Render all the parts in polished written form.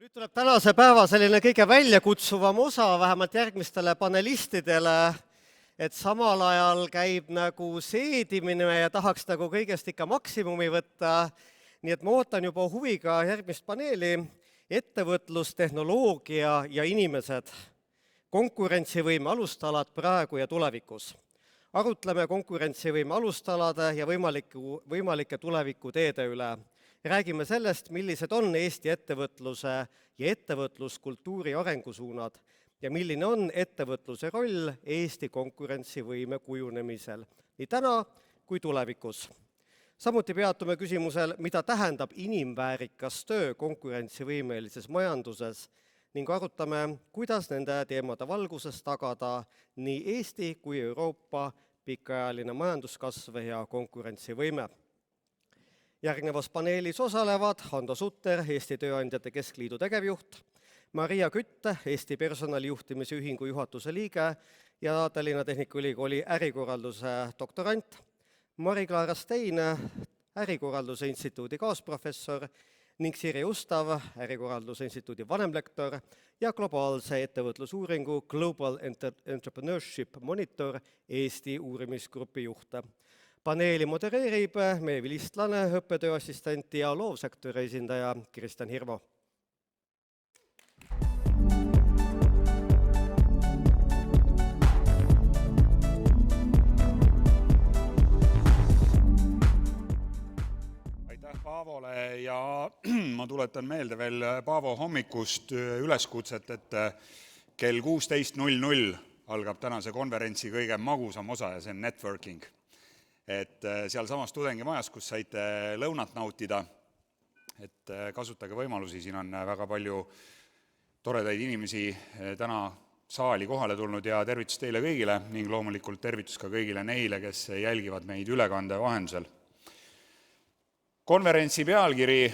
Nüüd tuleb tänase päeva selline kõige väljakutsuvam osa, vähemalt järgmistele panelistidele, et samal ajal käib nagu seedimine ja tahaks nagu kõigest ikka maksimumi võtta. Nii et ma ootan juba huviga järgmist paneeli: ettevõtlus, tehnoloogia ja inimesed. Konkurentsivõime alustalad praegu ja tulevikus. Arutleme konkurentsivõime alustalade ja võimalike tulevikuteede üle. Räägime sellest, millised on Eesti ettevõtluse ja ettevõtluskultuuri arengusuunad ja milline on ettevõtluse roll Eesti konkurentsivõime kujunemisel nii täna kui tulevikus. Samuti peatume küsimusel, mida tähendab inimväärikas töö konkurentsivõimelises majanduses ning arutame, kuidas nende teemade valguses tagada nii Eesti kui Euroopa pikaajaline majanduskasv ja konkurentsivõime. Järgnevas paneelis osalevad Hando Sutter, Eesti Tööandjate Keskliidu tegevjuht, Maria Kütt, Eesti Personalijuhtimise Ühingu juhatuse liige ja Tallinna Tehnikaülikooli ärikorralduse doktorant, Mari-Klaara Stein, Ärikorralduse Instituudi kaasprofessor ning Sirje Ustav, Ärikorralduse Instituudi vanemlektor ja globaalse ettevõtlusuuringu Global Entrepreneurship Monitor Eesti uurimisgrupi juht. Paneeli modereerib meie vilistlane, õppetööassistent ja loovsektori esindaja Kristjan Hirmo. Aitäh Paavole ja ma tuletan meelde veel Paavo hommikust üleskutset, et kell 16.00 algab tänase konverentsi kõige magusam osa ja see on networking. Et seal samas tudengimajas, kus saite lõunat nautida, et kasutage võimalusi, siin on väga palju toredaid inimesi täna saali kohale tulnud ja tervitus teile kõigile ning loomulikult tervitus ka kõigile neile, kes jälgivad meid ülekande vahendusel. Konverentsi pealkiri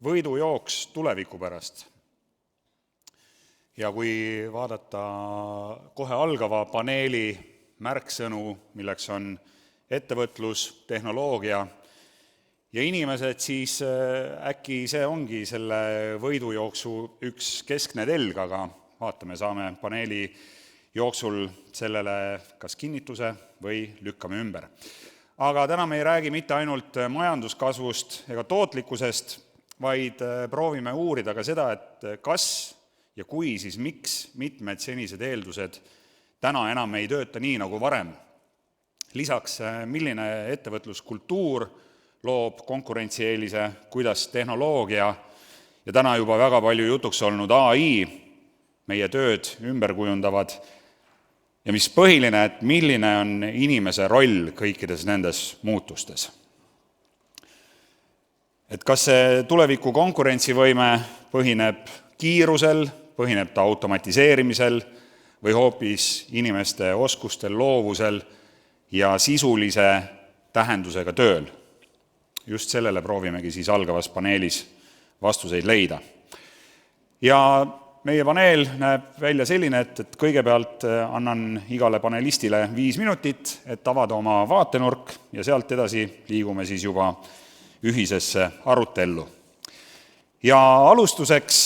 võidujooks tuleviku pärast. Ja kui vaadata kohe algava paneeli märksõnu, milleks on ettevõtlus, tehnoloogia ja inimesed, siis äkki see ongi selle võidujooksu üks keskne telg, aga vaatame, saame paneeli jooksul sellele kas kinnituse või lükkame ümber. Aga täna me ei räägi mitte ainult majanduskasvust ega tootlikkusest, vaid proovime uurida ka seda, et kas ja kui, siis miks mitmed senised eeldused täna enam ei tööta nii nagu varem. Lisaks, milline ettevõtluskultuur loob konkurentsieelise, kuidas tehnoloogia ja täna juba väga palju jutuks olnud AI meie tööd ümber kujundavad ja mis põhiline, et milline on inimese roll kõikides nendes muutustes. Et kas see tuleviku konkurentsivõime põhineb kiirusel, põhineb ta automatiseerimisel või hoopis inimeste oskustel, loovusel ja sisulise tähendusega tööl. Just sellele proovimegi siis algavas paneelis vastuseid leida. Ja meie paneel näeb välja selline, et kõigepealt annan igale panelistile 5 minutit, et avada oma vaatenurk ja sealt edasi liigume siis juba ühisesse arutellu. Ja alustuseks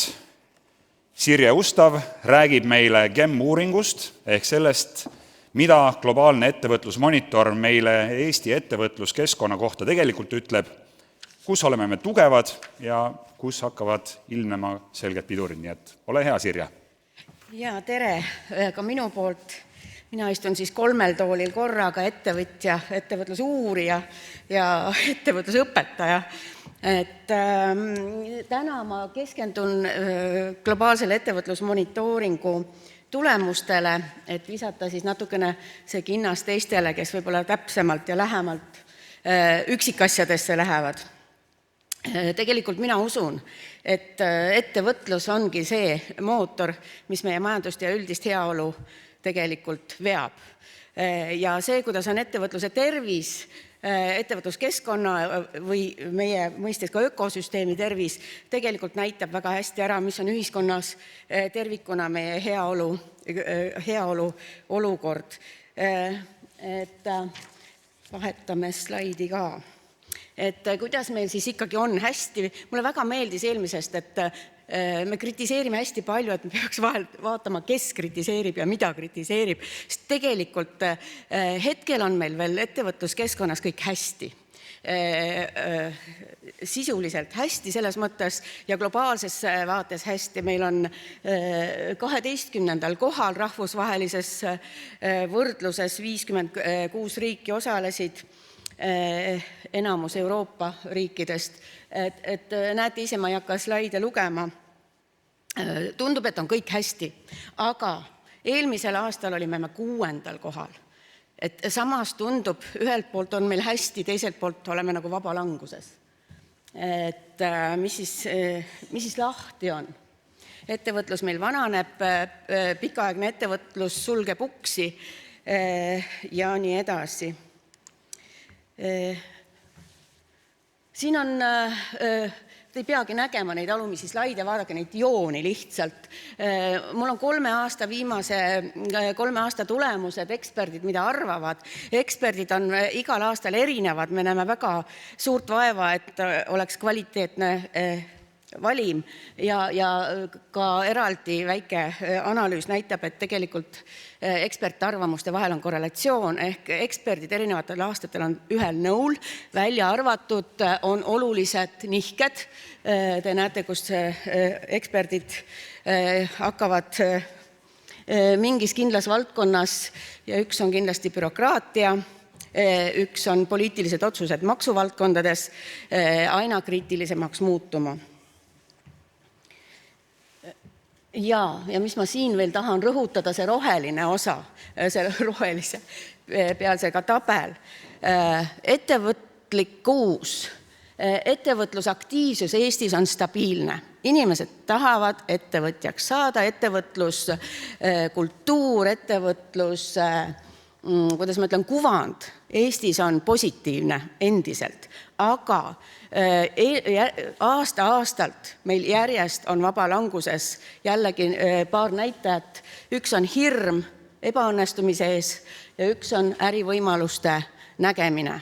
Sirje Ustav räägib meile GEM-uuringust ehk sellest, mida globaalne ettevõtlusmonitor meile Eesti ettevõtluskeskkonna kohta tegelikult ütleb, kus oleme me tugevad ja kus hakkavad ilmnema selged pidurid. Nii et ole hea, Sirje. Ja tere ka minu poolt. Mina istun siis 3 toolil korraga, ettevõtja, ettevõtlusuurija ja ettevõtlusõpetaja. Täna ma keskendun globaalsele ettevõtlusmonitooringu tulemustele, et visata siis natukene see kinnas teistele, kes võib-olla täpsemalt ja lähemalt üksikasjadesse lähevad. Tegelikult mina usun, et ettevõtlus ongi see mootor, mis meie majandust ja üldist heaolu tegelikult veab. Ja see, kuidas on ettevõtluse tervis, ettevõtluskeskkonna või meie mõistes ka ökosüsteemi tervis, tegelikult näitab väga hästi ära, mis on ühiskonnas tervikuna meie heaolu olukord. Vahetame slaidi ka. Et kuidas meil siis ikkagi on hästi, mulle väga meeldis eelmisest, et me kritiseerime hästi palju, et me peaks vahel vaatama, kes kritiseerib ja mida kritiseerib, sest tegelikult hetkel on meil veel ettevõtluskeskkonnas kõik hästi. Sisuliselt hästi selles mõttes ja globaalses vaates hästi. Meil on 12. kohal rahvusvahelises võrdluses, 56 riiki osalesid, enamus Euroopa riikidest. Et näete ise, ma ei hakka slaide lugema. Tundub, et on kõik hästi, aga eelmisel aastal olime me 6. kohal. Et samas tundub, ühelt poolt on meil hästi, teiselt poolt oleme nagu vabalanguses. Et mis siis lahti on? Ettevõtlus meil vananeb, pikaaegne ettevõtlus sulgeb uksi ja nii edasi. Siin on, te ei peagi nägema neid alumisi slaide, vaadake neid jooni lihtsalt. Mul on 3 aasta tulemused, eksperdid, mida arvavad. Eksperdid on igal aastal erinevad, me näeme väga suurt vaeva, et oleks kvaliteetne valim ja ka eraldi väike analüüs näitab, et tegelikult ekspertarvamuste vahel on korrelatsioon ehk eksperdid erinevatel aastatel on ühel nõul, välja arvatud on olulised nihked. Te näete, kus eksperdid hakkavad mingis kindlas valdkonnas ja üks on kindlasti bürokraatia, üks on poliitilised otsused maksuvaldkondades aina kriitilisemaks muutuma. Ja mis ma siin veel tahan rõhutada, see roheline osa, selle rohelise pealsega tabel. Ettevõtlikkus, ettevõtlusaktiivsus Eestis on stabiilne. Inimesed tahavad ettevõtjaks saada, ettevõtluskultuur, kuidas ma ütlen, kuvand Eestis on positiivne endiselt, aga aasta-aastalt meil järjest on vabalanguses jällegi paar näitajat. Üks on hirm ebaõnnestumise ees ja üks on ärivõimaluste nägemine.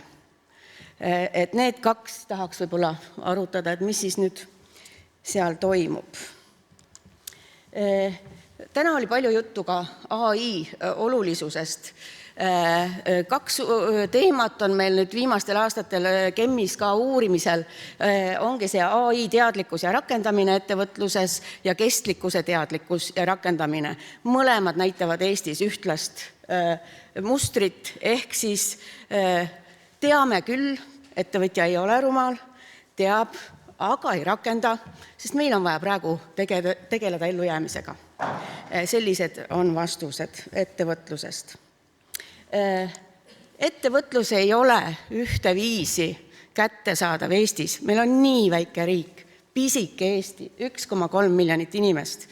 Et need 2 tahaks võib-olla arutada, et mis siis nüüd seal toimub. Täna oli palju juttu ka AI olulisusest. 2 teemat on meil nüüd viimastel aastatel KEM-is ka uurimisel. Ongi see AI teadlikkus ja rakendamine ettevõtluses ja kestlikkuse teadlikkus ja rakendamine. Mõlemad näitavad Eestis ühtlast mustrit, ehk siis teame küll, ettevõtja ei ole rumal, teab, aga ei rakenda, sest meil on vaja praegu tegeleda ellujäämisega. Sellised on vastused ettevõtlusest. Ettevõtlus ei ole ühteviisi kättesaadav Eestis. Meil on nii väike riik, pisike Eesti, 1,3 miljonit inimest,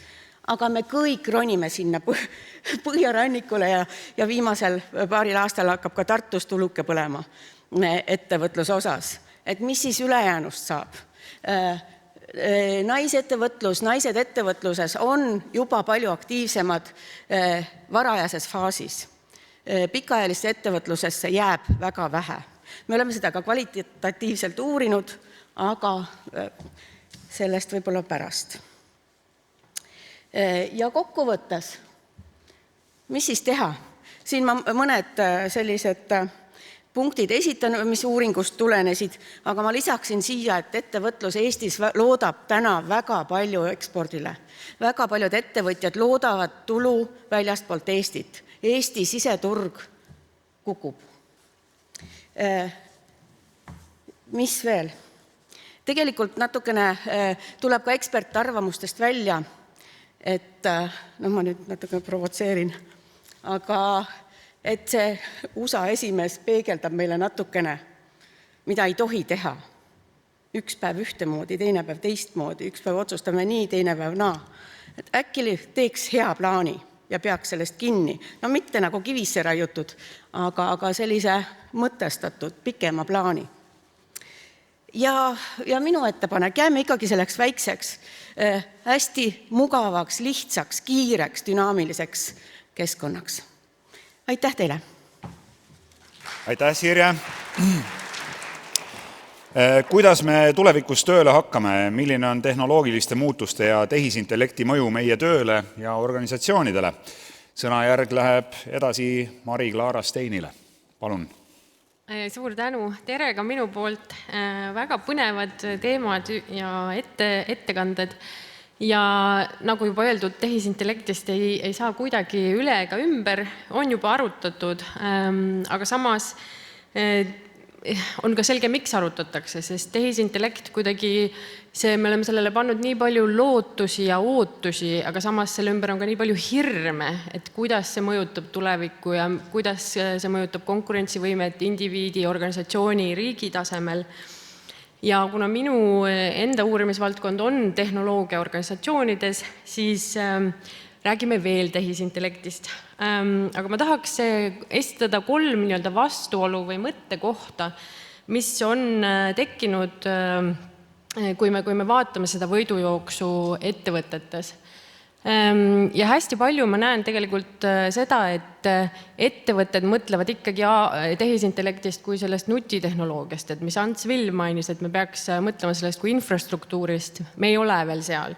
aga me kõik ronime sinna põhjarannikule ja viimasel paaril aastal hakkab ka Tartus tuluke põlema ettevõtluse osas. Et mis siis ülejäänust saab? Naised ettevõtluses on juba palju aktiivsemad varajases faasis. Pikaajalisse ettevõtlusesse jääb väga vähe. Me oleme seda ka kvalitatiivselt uurinud, aga sellest võib-olla pärast. Ja kokkuvõttes, mis siis teha? Siin ma mõned sellised punktid esitan, mis uuringust tulenesid, aga ma lisaksin siia, et ettevõtlus Eestis loodab täna väga palju ekspordile. Väga paljud ettevõtjad loodavad tulu väljastpoolt Eestit. Eesti siseturg kukub. Mis veel? Tegelikult natukene tuleb ka ekspertarvamustest välja, et ma nüüd natukene provotseerin, aga et see USA esimees peegeldab meile natukene, mida ei tohi teha. Üks päev ühtemoodi, teine päev teistmoodi, üks päev otsustame nii, teine päev naa. Et äkki teeks hea plaani ja peaks sellest kinni. No mitte nagu kivisse raiutud, aga sellise mõtestatud pikema plaani. Ja minu ettepanek, jääme ikkagi selleks väikseks, hästi mugavaks, lihtsaks, kiireks, dünaamiliseks keskkonnaks. Aitäh teile! Aitäh, Sirje! Kuidas me tulevikus tööle hakkame, milline on tehnoloogiliste muutuste ja tehisintellekti mõju meie tööle ja organisatsioonidele? Sõnajärg läheb edasi Mari-Klaara Steinile. Palun. Suur tänu. Tere ka minu poolt. Väga põnevad teemad ja ettekanded. Ja nagu juba öeldud, tehisintellektist ei saa kuidagi üle ega ümber, on juba arutatud, aga samas on ka selge, miks arutatakse, sest tehisintellekt kuidagi, me oleme sellele pannud nii palju lootusi ja ootusi, aga samas selle ümber on ka nii palju hirme, et kuidas see mõjutab tulevikku ja kuidas see mõjutab konkurentsivõimet indiviidi, organisatsiooni, riigi tasemel. Ja kuna minu enda uurimisvaldkond on tehnoloogia organisatsioonides, siis räägime veel tehisintellektist. Aga ma tahaks esitada 3 vastuolu või mõttekohta, mis on tekkinud, kui me vaatame seda võidujooksu ettevõtetes. Ja hästi palju ma näen tegelikult seda, et ettevõtted mõtlevad ikkagi tehisintellektist kui sellest nutitehnoloogiast, et mis Ants Vill mainis, et me peaks mõtlema sellest kui infrastruktuurist, me ei ole veel seal.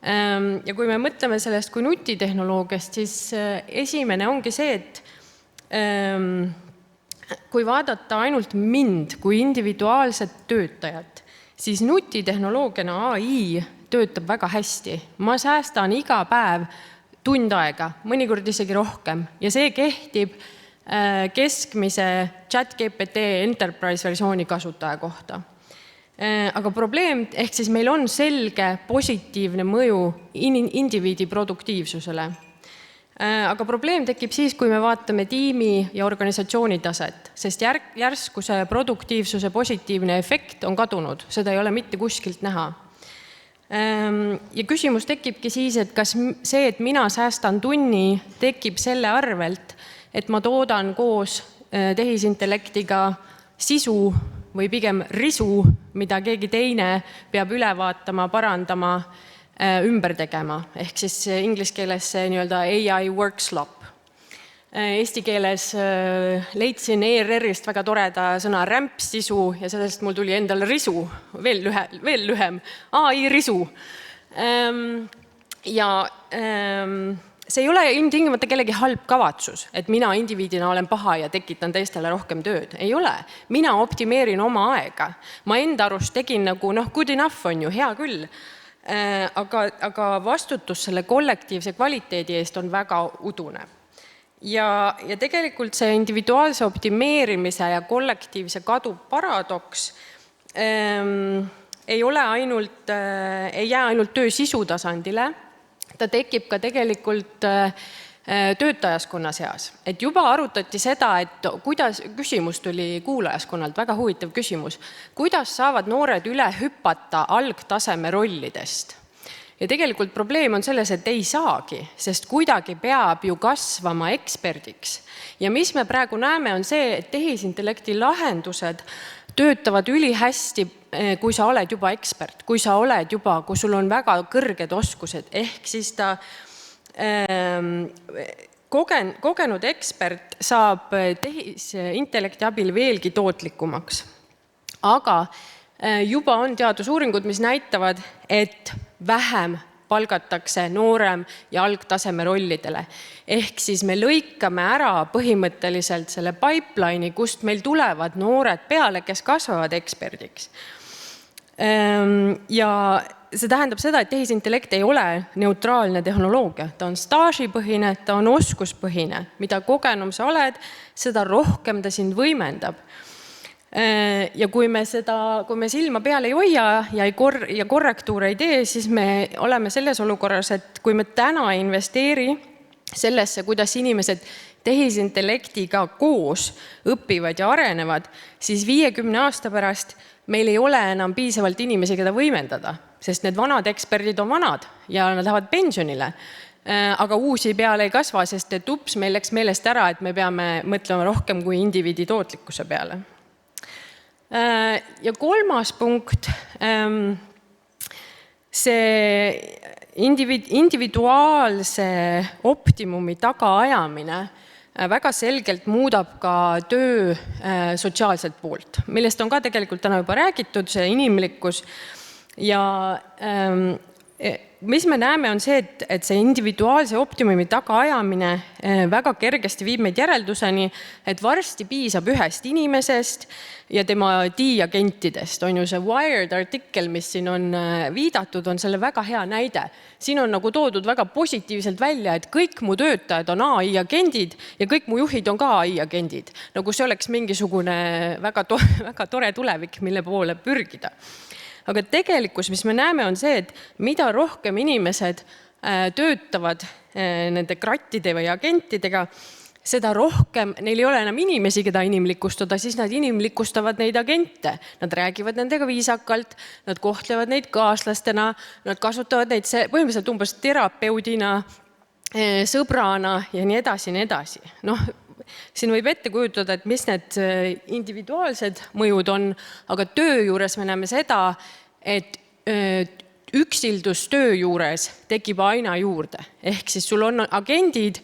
Ja kui me mõtleme sellest kui nutitehnoloogiast, siis esimene ongi see, et kui vaadata ainult mind kui individuaalset töötajat, siis nutitehnoloogiana AI töötab väga hästi. Ma säästan iga päev tund aega, mõnikord isegi rohkem. Ja see kehtib keskmise ChatGPT Enterprise versiooni kasutaja kohta. Aga probleem, ehk siis meil on selge positiivne mõju indiviidi produktiivsusele. Aga probleem tekib siis, kui me vaatame tiimi ja organisatsiooni taset, sest järsku see produktiivsuse positiivne efekt on kadunud, seda ei ole mitte kuskilt näha. Ja küsimus tekibki siis, et kas see, et mina säästan tunni, tekib selle arvelt, et ma toodan koos tehisintellektiga sisu või pigem risu, mida keegi teine peab üle vaatama, parandama, ümber tegema. Ehk siis inglise keeles see AI workslop. Eesti keeles leidsin ERR-ist väga toreda sõna rämpsisu ja sellest mul tuli endale risu, veel lühem, AI risu. Ja see ei ole ilmtingimata kellegi halb kavatsus, et mina indiviidina olen paha ja tekitan teistele rohkem tööd. Ei ole. Mina optimeerin oma aega. Ma enda arust tegin good enough on ju, hea küll. Aga vastutus selle kollektiivse kvaliteedi eest on väga udune. Ja tegelikult see individuaalse optimeerimise ja kollektiivse kadu paradoks ei jää ainult töö sisu tasandile, ta tekib ka tegelikult töötajaskonna seas. Et juba arutati seda, et küsimus tuli kuulajaskonnalt, väga huvitav küsimus, kuidas saavad noored üle hüpata algtaseme rollidest. Ja tegelikult probleem on selles, et ei saagi, sest kuidagi peab ju kasvama eksperdiks. Ja mis me praegu näeme, on see, et tehisintellekti lahendused töötavad ülihästi, kui sa oled juba ekspert, kui sul on väga kõrged oskused, ehk siis ta kogenud ekspert saab tehisintellekti abil veelgi tootlikumaks. Aga juba on teadusuuringud, mis näitavad, et vähem palgatakse noorem ja algtaseme rollidele. Ehk siis me lõikame ära põhimõtteliselt selle pipeline'i, kust meil tulevad noored peale, kes kasvavad eksperdiks. Ja see tähendab seda, et tehisintellekt ei ole neutraalne tehnoloogia. Ta on staažipõhine, ta on oskuspõhine. Mida kogenum sa oled, seda rohkem ta sind võimendab. Ja kui me silma peal ei hoia ja korrektuure ei tee, siis me oleme selles olukorras, et kui me täna ei investeeri sellesse, kuidas inimesed tehisintellektiga koos õpivad ja arenevad, siis 50 aasta pärast meil ei ole enam piisavalt inimesi, keda võimendada, sest need vanad eksperdid on vanad ja nad lähevad pensionile. Aga uusi peale ei kasva, sest et meil läks meelest ära, et me peame mõtlema rohkem kui indiviidi tootlikkuse peale. Ja kolmas punkt, see individuaalse optimumi tagaajamine väga selgelt muudab ka töö sotsiaalset poolt, millest on ka tegelikult täna juba räägitud, see inimlikkus. Ja mis me näeme, on see, et see individuaalse optimumi tagaajamine väga kergesti viib meid järelduseni, et varsti piisab ühest inimesest ja tema diagentidest. On ju see Wired artikkel, mis siin on viidatud, on selle väga hea näide. Siin on nagu toodud väga positiivselt välja, et kõik mu töötajad on AI agendid ja kõik mu juhid on ka AI agendid. Nagu see oleks mingisugune väga tore tulevik, mille poole pürgida. Aga tegelikkus, mis me näeme, on see, et mida rohkem inimesed töötavad nende krattide või agentidega, seda rohkem, neil ei ole enam inimesi, keda inimlikustada, siis nad inimlikustavad neid agente. Nad räägivad nendega viisakalt, nad kohtlevad neid kaaslastena, nad kasutavad neid põhimõtteliselt umbes terapeudina, sõbrana ja nii edasi, nii edasi. Siin võib ette kujutada, et mis need individuaalsed mõjud on, aga töö juures me näeme seda, et üksildus töö juures tekib aina juurde. Ehk siis sul on agendid,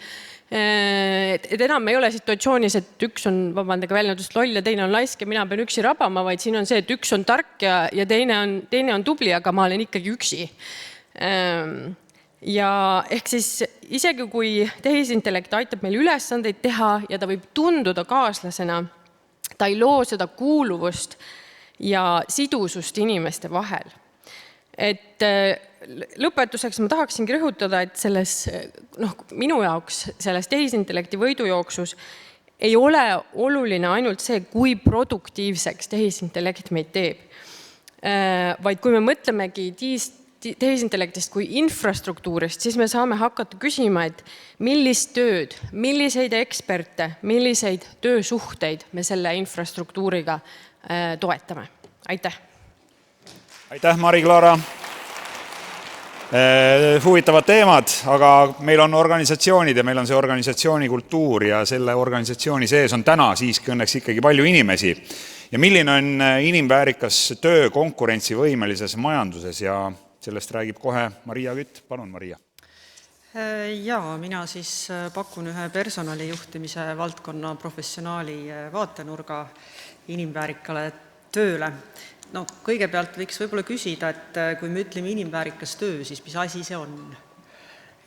et enam ei ole situatsioonis, et üks on, vabandage väljendust, loll ja teine on laisk ja mina pean üksi rabama, vaid siin on see, et üks on tark ja teine on tubli, aga ma olen ikkagi üksi. Ja ehk siis isegi kui tehisintellekt aitab meil ülesandeid teha ja ta võib tunduda kaaslasena, ta ei loo seda kuuluvust ja sidusust inimeste vahel. Et lõpetuseks ma tahaksingi rõhutada, et minu jaoks selles tehisintellekti võidujooksus ei ole oluline ainult see, kui produktiivseks tehisintellekt meid teeb, vaid kui me mõtlemegi tehisintellektist kui infrastruktuurist, siis me saame hakata küsima, et millist tööd, milliseid eksperte, milliseid töösuhteid me selle infrastruktuuriga toetame. Aitäh! Aitäh, Mari-Klaara! Huvitavad teemad, aga meil on organisatsioonid ja meil on see organisatsiooni kultuur ja selle organisatsiooni sees on täna siiski õnneks ikkagi palju inimesi. Ja milline on inimväärikas töö konkurentsivõimelises majanduses ja sellest räägib kohe Maria Kütt. Palun, Maria. Mina siis pakun ühe personalijuhtimise valdkonna professionaali vaatenurga inimväärikale tööle. Kõigepealt võiks võib-olla küsida, et kui me ütleme inimväärikas töö, siis mis asi see on?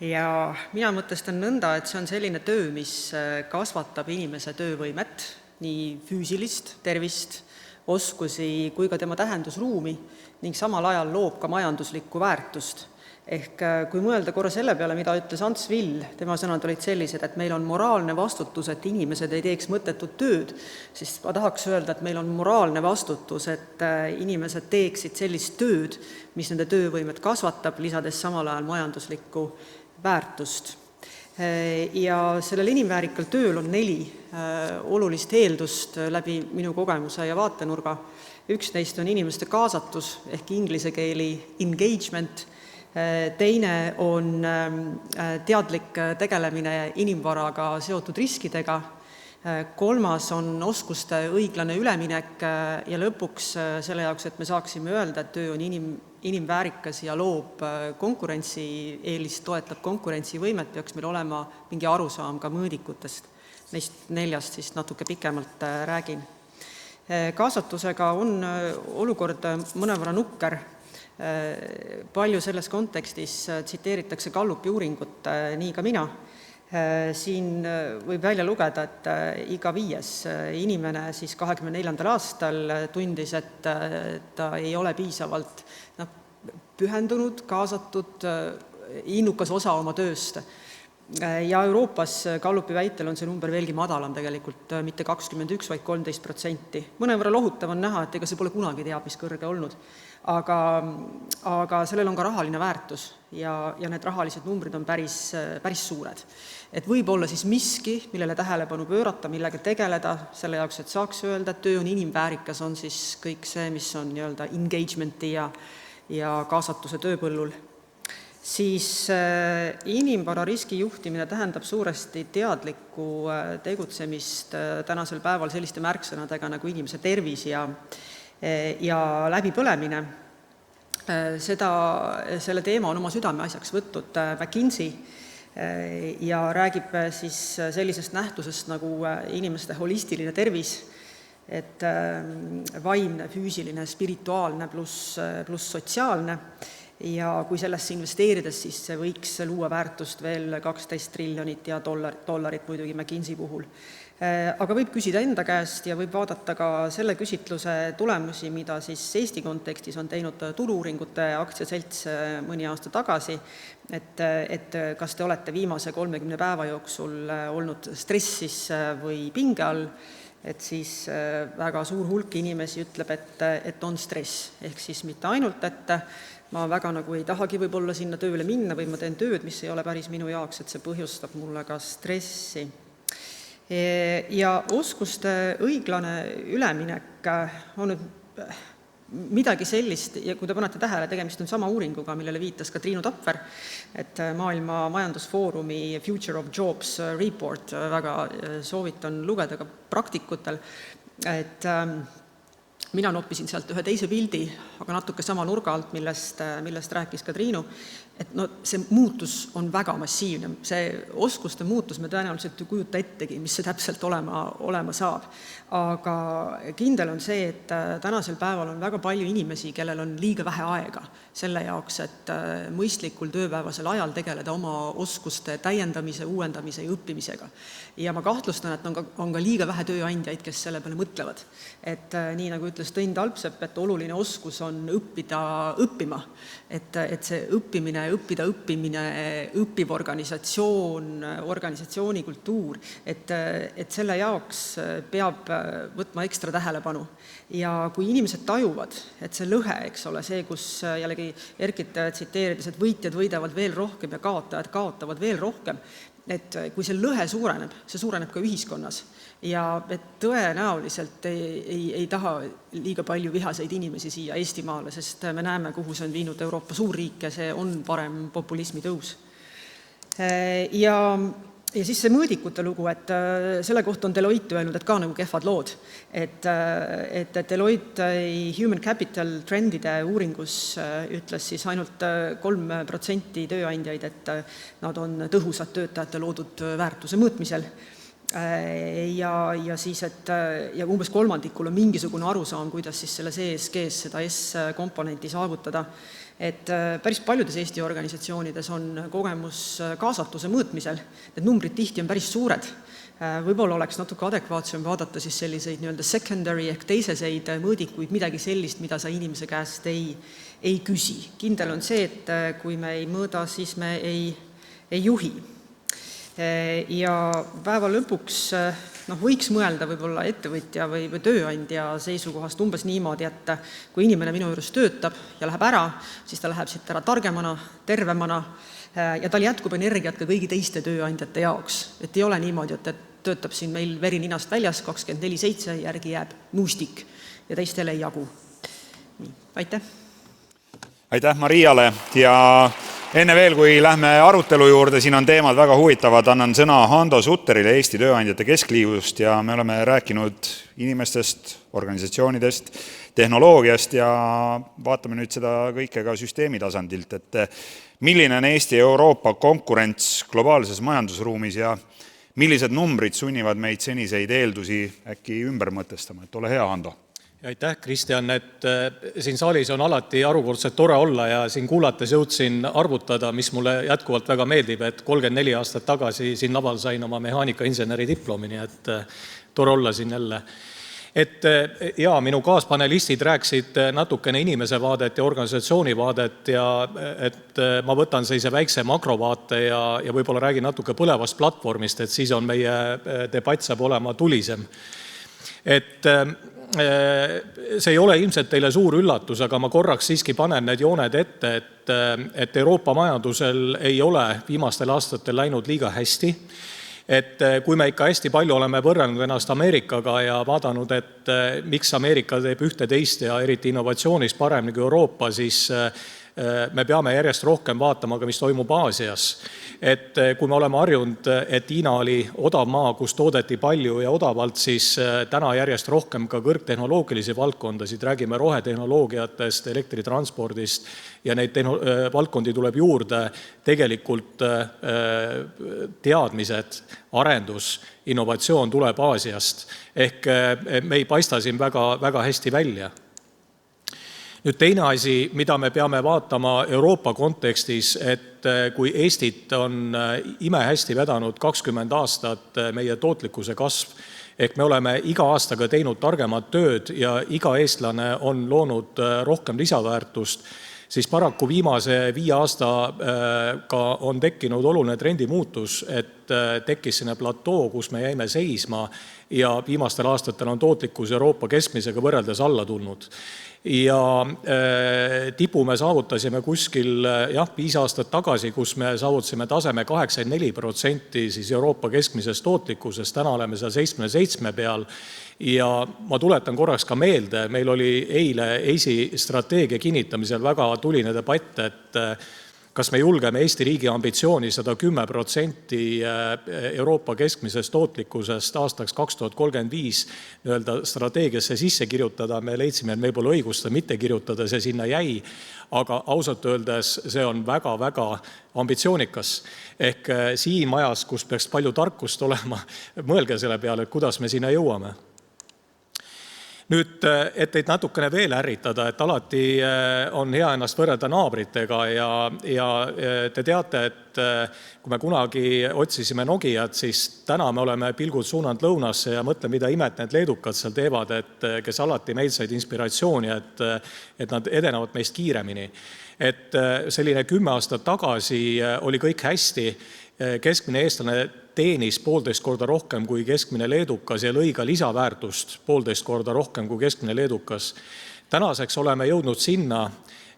Ja mina mõtestan nõnda, et see on selline töö, mis kasvatab inimese töövõimet, nii füüsilist, tervist, oskusi kui ka tema tähendusruumi ning samal ajal loob ka majanduslikku väärtust. Ehk kui mõelda korra selle peale, mida ütles Ants Vill, tema sõnad olid sellised, et meil on moraalne vastutus, et inimesed ei teeks mõttetut tööd, siis ma tahaks öelda, et meil on moraalne vastutus, et inimesed teeksid sellist tööd, mis nende töövõimet kasvatab, lisades samal ajal majanduslikku väärtust. Ja sellel inimväärikal tööl on 4 olulist eeldust läbi minu kogemuse ja vaatenurga. Üks neist on inimeste kaasatus ehk inglise keeli engagement, teine on teadlik tegelemine inimvaraga seotud riskidega, kolmas on oskuste õiglane üleminek ja lõpuks selle jaoks, et me saaksime öelda, et töö on inimväärikas ja loob konkurentsieelist, toetab konkurentsivõimet, peaks meil olema mingi arusaam ka mõõdikutest. Neist 4 siis natuke pikemalt räägin. Kaasatusega on olukord mõnevõrra nukker. Palju selles kontekstis tsiteeritakse Gallupi uuringut, nii ka mina. Siin võib välja lugeda, et iga 5. inimene siis 24. aastal tundis, et ta ei ole piisavalt pühendunud, kaasatud, innukas osa oma tööst. Ja Euroopas Gallupi väitel on see number veelgi madalam tegelikult, mitte 21, vaid 13%. Mõnevõrra lohutav on näha, et ega see pole kunagi teab, mis kõrge olnud. Aga sellel on ka rahaline väärtus ja need rahalised numbrid on päris suured. Et võib olla siis miski, millele tähelepanu pöörata, millega tegeleda, selle jaoks, et saaks öelda, et töö on inimväärikas, on siis kõik see, mis on nii-öelda engagementi ja kaasatuse tööpõllul. Siis inimvara riskijuhtimine tähendab suuresti teadlikku tegutsemist tänasel päeval selliste märksõnadega nagu inimese tervis ja läbipõlemine. Selle teema on oma südameasjaks võtnud McKinsey ja räägib siis sellisest nähtusest nagu inimeste holistiline tervis, et vaimne, füüsiline, spirituaalne pluss sotsiaalne, ja kui sellesse investeerides, siis see võiks luua väärtust veel 12 triljonit ja dollarit muidugi McKinsey puhul. Aga võib küsida enda käest ja võib vaadata ka selle küsitluse tulemusi, mida siis Eesti kontekstis on teinud Turu-uuringute aktsiaselts mõni aasta tagasi, et kas te olete viimase 30 päeva jooksul olnud stressis või pinge all, et siis väga suur hulk inimesi ütleb, et on stress, ehk siis mitte ainult, et ma väga nagu ei tahagi võib-olla sinna tööle minna või ma teen tööd, mis ei ole päris minu jaoks, et see põhjustab mulle ka stressi. Ja oskuste õiglane üleminek on nüüd midagi sellist, ja kui te panete tähele, tegemist on sama uuringuga, millele viitas ka Triinu Tapver, et Maailma Majandusfoorumi Future of Jobs report, väga soovitan lugeda ka praktikutel, et mina noppisin sealt ühe teise pildi, aga natuke sama nurga alt, millest rääkis ka Triinu, et no see muutus on väga massiivne, see oskuste muutus me tõenäoliselt ei kujuta ettegi, mis see täpselt olema saab. Aga kindel on see, et tänasel päeval on väga palju inimesi, kellel on liiga vähe aega selle jaoks, et mõistlikul tööpäevasel ajal tegeleda oma oskuste täiendamise, uuendamise ja õppimisega. Ja ma kahtlustan, et on ka liiga vähe tööandjaid, kes selle peale mõtlevad. Et nii nagu ütles Tõinn Talpsepp, et oluline oskus on õppida õppima. Et see õppimine, õppimine, õppiv organisatsiooni kultuur, et selle jaoks peab võtma ekstra tähelepanu. Ja kui inimesed tajuvad, et see lõhe, eks ole, see, kus jällegi Erkit tsiteerides, et võitjad võidavad veel rohkem ja kaotajad kaotavad veel rohkem, et kui see lõhe suureneb, see suureneb ka ühiskonnas. Ja et tõenäoliselt ei taha liiga palju vihaseid inimesi siia Eestimaale, sest me näeme, kuhu see on viinud Euroopa suurriike, see on parem populismi tõus. Ja siis see mõõdikute lugu, et selle kohta on Deloitte öelnud, et ka nagu kehvad lood. Et Deloitte Human Capital trendide uuringus ütles siis ainult 3% tööandjaid, et nad on tõhusad töötajate loodud väärtuse mõõtmisel. Ja siis, ja umbes kolmandikul on mingisugune arusaam, kuidas siis selles ESG-s seda S-komponenti saavutada. Et päris paljudes Eesti organisatsioonides on kogemus kaasatuse mõõtmisel. Need numbrid tihti on päris suured. Võib-olla oleks natuke adekvaatsem vaadata siis selliseid secondary ehk teiseseid mõõdikuid, midagi sellist, mida sa inimese käest ei küsi. Kindel on see, et kui me ei mõõda, siis me ei juhi. Ja päeva lõpuks võiks mõelda võib-olla ettevõtja või tööandja seisukohast umbes niimoodi, et kui inimene minu juures töötab ja läheb ära, siis ta läheb siit ära targemana, tervemana ja tal jätkub energiat ka kõigi teiste tööandjate jaoks. Et ei ole niimoodi, et töötab siin meil veri ninast väljas 24/7, järgi jääb nuustik ja teistele ei jagu. Nii, aitäh! Aitäh Mariale ja enne veel, kui lähme arutelu juurde, siin on teemad väga huvitavad, annan sõna Hando Sutterile Eesti Tööandjate Keskliidust ja me oleme rääkinud inimestest, organisatsioonidest, tehnoloogiast ja vaatame nüüd seda kõike ka süsteemi tasandilt, et milline on Eesti ja Euroopa konkurents globaalses majandusruumis ja millised numbrid sunnivad meid seniseid eeldusi äkki ümber mõtestama, et ole hea, Hando. Aitäh, Kristjan, et siin saalis on alati arvukordselt tore olla ja siin kuulates jõudsin arvutada, mis mulle jätkuvalt väga meeldib, et 34 aastat tagasi siin laval sain oma mehaanikainseneri diplomi, nii et tore olla siin jälle. Et minu kaaspanelistid rääksid natukene inimese vaadet ja organisatsiooni vaadet ja et ma võtan sellise väikse makrovaate ja võib-olla räägin natuke põlevast platvormist, et siis on meie debatt saab olema tulisem. Et see ei ole ilmselt teile suur üllatus, aga ma korraks siiski panen need jooned ette, et Euroopa majandusel ei ole viimastel aastatel läinud liiga hästi. Et kui me ikka hästi palju oleme võrrelnud ennast Ameerikaga ja vaadanud, et miks Ameerika teeb ühte teist ja eriti innovatsioonis paremini kui Euroopa, siis me peame järjest rohkem vaatama ka, mis toimub Aasias. Et kui me oleme harjunud, et Hiina oli odav maa, kus toodeti palju ja odavalt, siis täna järjest rohkem ka kõrgtehnoloogilisi valdkondasid, räägime rohetehnoloogiatest, elektritranspordist ja neid valdkondi tuleb juurde, tegelikult teadmised, arendus, innovatsioon tuleb Aasiast. Ehk me ei paista siin väga, väga hästi välja. Nüüd teine asi, mida me peame vaatama Euroopa kontekstis, et kui Eestit on imehästi vedanud 20 aastat meie tootlikkuse kasv, ehk me oleme iga aastaga teinud targemat tööd ja iga eestlane on loonud rohkem lisaväärtust, siis paraku viimase 5 aastaga on tekkinud oluline trendimuutus, et tekkis selline platoo, kus me jäime seisma ja viimastel aastatel on tootlikkus Euroopa keskmisega võrreldes alla tulnud. Ja tipu me saavutasime kuskil 5 aastat tagasi, kus me saavutasime taseme 84% siis Euroopa keskmisest tootlikkusest, täna oleme seal 77 peal. Ja ma tuletan korraks ka meelde, meil oli eile EISi strateegia kinnitamisel väga tuline debatt, et kas me julgeme Eesti riigi ambitsiooni 110% Euroopa keskmisest tootlikkusest aastaks 2035 strateegiasse sisse kirjutada. Me leidsime, et meil pole õigust mitte kirjutada, see sinna jäi, aga ausalt öeldes see on väga-väga ambitsioonikas. Ehk siin majas, kus peaks palju tarkust olema, mõelge selle peale, et kuidas me sinna jõuame. Nüüd, et teid natukene veel ärritada, et alati on hea ennast võrrelda naabritega ja te teate, et kui me kunagi otsisime Nokiat, siis täna me oleme pilgud suunanud lõunasse ja mõtle, mida imet need leedukad seal teevad, et kes alati meil said inspiratsiooni, et nad edenevad meist kiiremini. Et selline 10 aastat tagasi oli kõik hästi, keskmine eestlane teenis 1,5 korda rohkem kui keskmine leedukas ja lõi ka lisaväärtust 1,5 korda rohkem kui keskmine leedukas. Tänaseks oleme jõudnud sinna,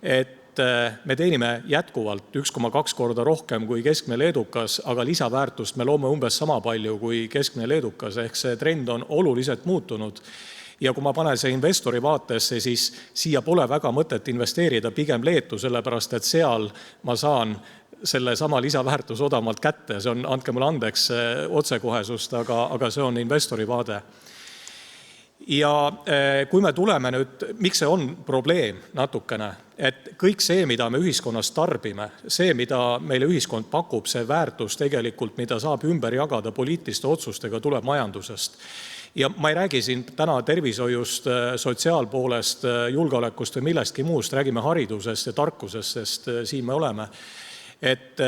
et me teenime jätkuvalt 1,2 korda rohkem kui keskmine leedukas, aga lisaväärtust me loome umbes sama palju kui keskmine leedukas, ehk see trend on oluliselt muutunud. Ja kui ma panen see investori vaatesse, siis siia pole väga mõtet investeerida pigem Leetu, sellepärast et seal ma saan selle sama lisaväärtus odavamalt kätte. See on, andke mulle andeks otsekohesust, aga see on investori vaade. Ja kui me tuleme nüüd, miks see on probleem natukene, et kõik see, mida me ühiskonnas tarbime, see, mida meile ühiskond pakub, see väärtus tegelikult, mida saab ümber jagada poliitiliste otsustega, tuleb majandusest. Ja ma ei räägi siin täna tervishoiust, sotsiaalpoolest, julgeolekust või millestki muust, räägime haridusest ja tarkusest, sest siin me oleme. Et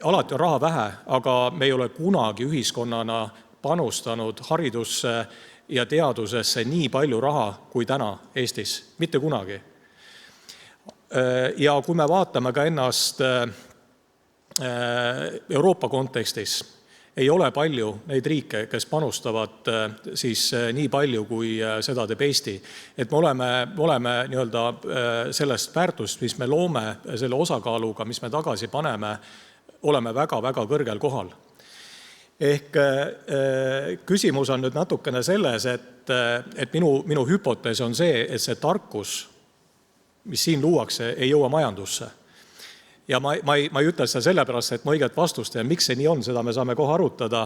alati on raha vähe, aga me ei ole kunagi ühiskonnana panustanud haridusse ja teadusesse nii palju raha kui täna Eestis. Mitte kunagi. Ja kui me vaatame ka ennast Euroopa kontekstis, ei ole palju neid riike, kes panustavad siis nii palju, kui seda teeb Eesti. Et me oleme nii-öelda sellest väärtust, mis me loome selle osakaaluga, mis me tagasi paneme, oleme väga-väga kõrgel kohal. Ehk küsimus on nüüd natukene selles, et minu hüpotees on see, et see tarkus, mis siin luuakse, ei jõua majandusse. Ja ma ei ütle seda sellepärast, et ma õiget vastust ja miks see nii on, seda me saame kohe arutada.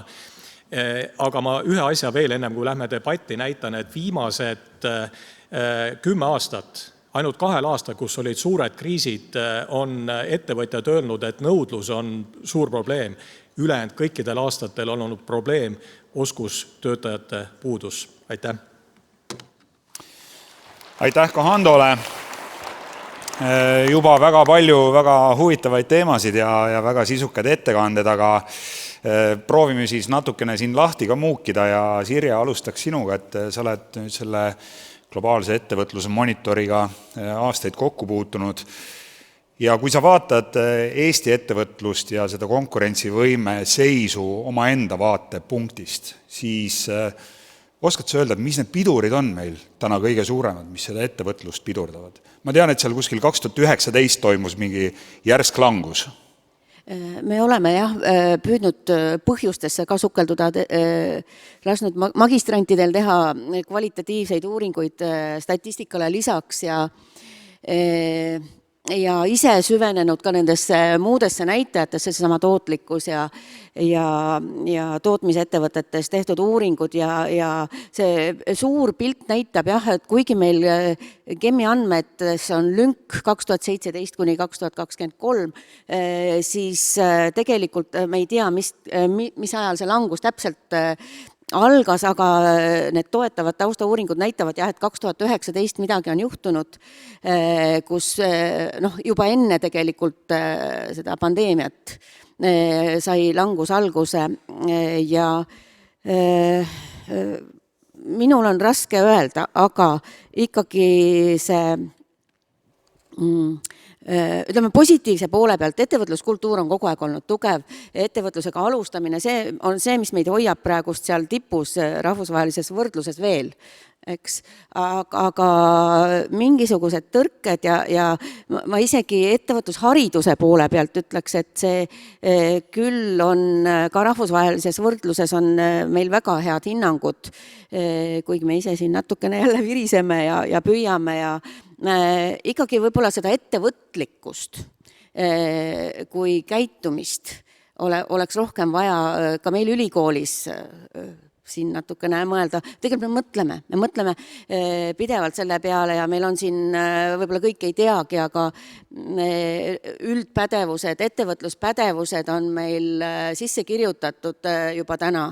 Aga ma ühe asja veel ennem, kui lähme debatti, näitan, et viimased 10 aastat, ainult 2 aastal, kus olid suured kriisid, on ettevõtjad öelnud, et nõudlus on suur probleem. Ülejäänud kõikidel aastatel on olnud probleem oskustöötajate puudus. Aitäh! Aitäh ka Handole! Juba väga palju väga huvitavaid teemasid ja väga sisukad ettekanded, aga proovime siis natukene siin lahti ka muukida ja Sirje, alustaks sinuga, et sa oled nüüd selle globaalse ettevõtluse monitoriga aastaid kokku puutunud. Ja kui sa vaatad Eesti ettevõtlust ja seda konkurentsivõime seisu oma enda vaatepunktist, siis oskad sa öelda, mis need pidurid on meil täna kõige suuremad, mis seda ettevõtlust pidurdavad? Ma tean, et seal kuskil 2019 toimus mingi järsk langus. Me oleme püüdnud põhjustesse ka sukelduda, lasknud magistrantidel teha kvalitatiivseid uuringuid statistikale lisaks ja ja ise süvenenud ka nendesse muudesse näitajatesse, seesama tootlikkus ja tootmisettevõtetes tehtud uuringud ja see suur pilt näitab jah, et kuigi meil GEM-i andmetes on lünk 2017 kuni 2023, siis tegelikult me ei tea, mis ajal see langus täpselt algas, aga need toetavad taustauuringud näitavad jah, et 2019 midagi on juhtunud, kus juba enne tegelikult seda pandeemiat sai langus alguse ja minul on raske öelda, aga ikkagi see ütleme positiivse poole pealt, ettevõtluskultuur on kogu aeg olnud tugev, ettevõtlusega alustamine, see on see, mis meid hoiab praegust seal tipus rahvusvahelises võrdluses veel, eks, aga mingisugused tõrked ja ma isegi ettevõtlushariduse poole pealt ütleks, et see küll on ka rahvusvahelises võrdluses on meil väga head hinnangud, kuigi me ise siin natukene jälle viriseme ja püüame ja ikkagi võib-olla seda ettevõtlikkust kui käitumist oleks rohkem vaja ka meil ülikoolis siin natukene mõelda. Tegelikult me mõtleme pidevalt selle peale ja meil on siin, võib-olla kõik ei teagi, aga üldpädevused, ettevõtluspädevused on meil sisse kirjutatud juba täna,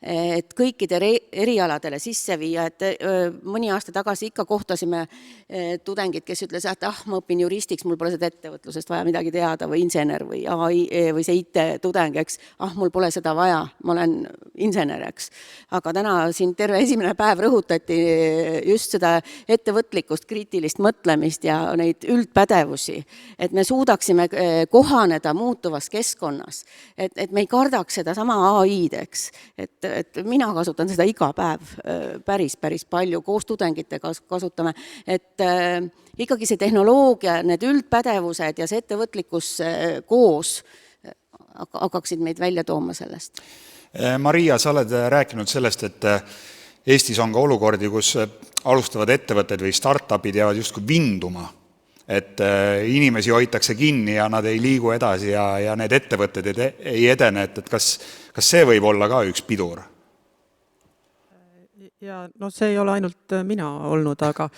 et kõikidele erialadele sisse viia, et mõni aasta tagasi ikka kohtasime tudengid, kes ütles, et ma õpin juristiks, mul pole seda ettevõtlusest vaja midagi teada või insener või AI või see IT-tudeng, eks, mul pole seda vaja, ma olen insener, eks. Aga täna siin terve esimene päev rõhutati just seda ettevõtlikkust, kriitilist mõtlemist ja neid üldpädevusi, et me suudaksime kohaneda muutuvas keskkonnas, et me ei kardaks seda sama AI-d, eks, et mina kasutan seda iga päev päris palju, koos tudengitega kasutame, et ikkagi see tehnoloogia, need üldpädevused ja see ettevõtlikkus koos hakkaksid meid välja tooma sellest. Maria, sa oled rääkinud sellest, et Eestis on ka olukordi, kus alustavad ettevõtted või startupid jäävad justkui vinduma, et inimesi hoitakse kinni ja nad ei liigu edasi ja need ettevõtted ei edene, et kas see võib olla ka üks pidur? Ja see ei ole ainult mina olnud, aga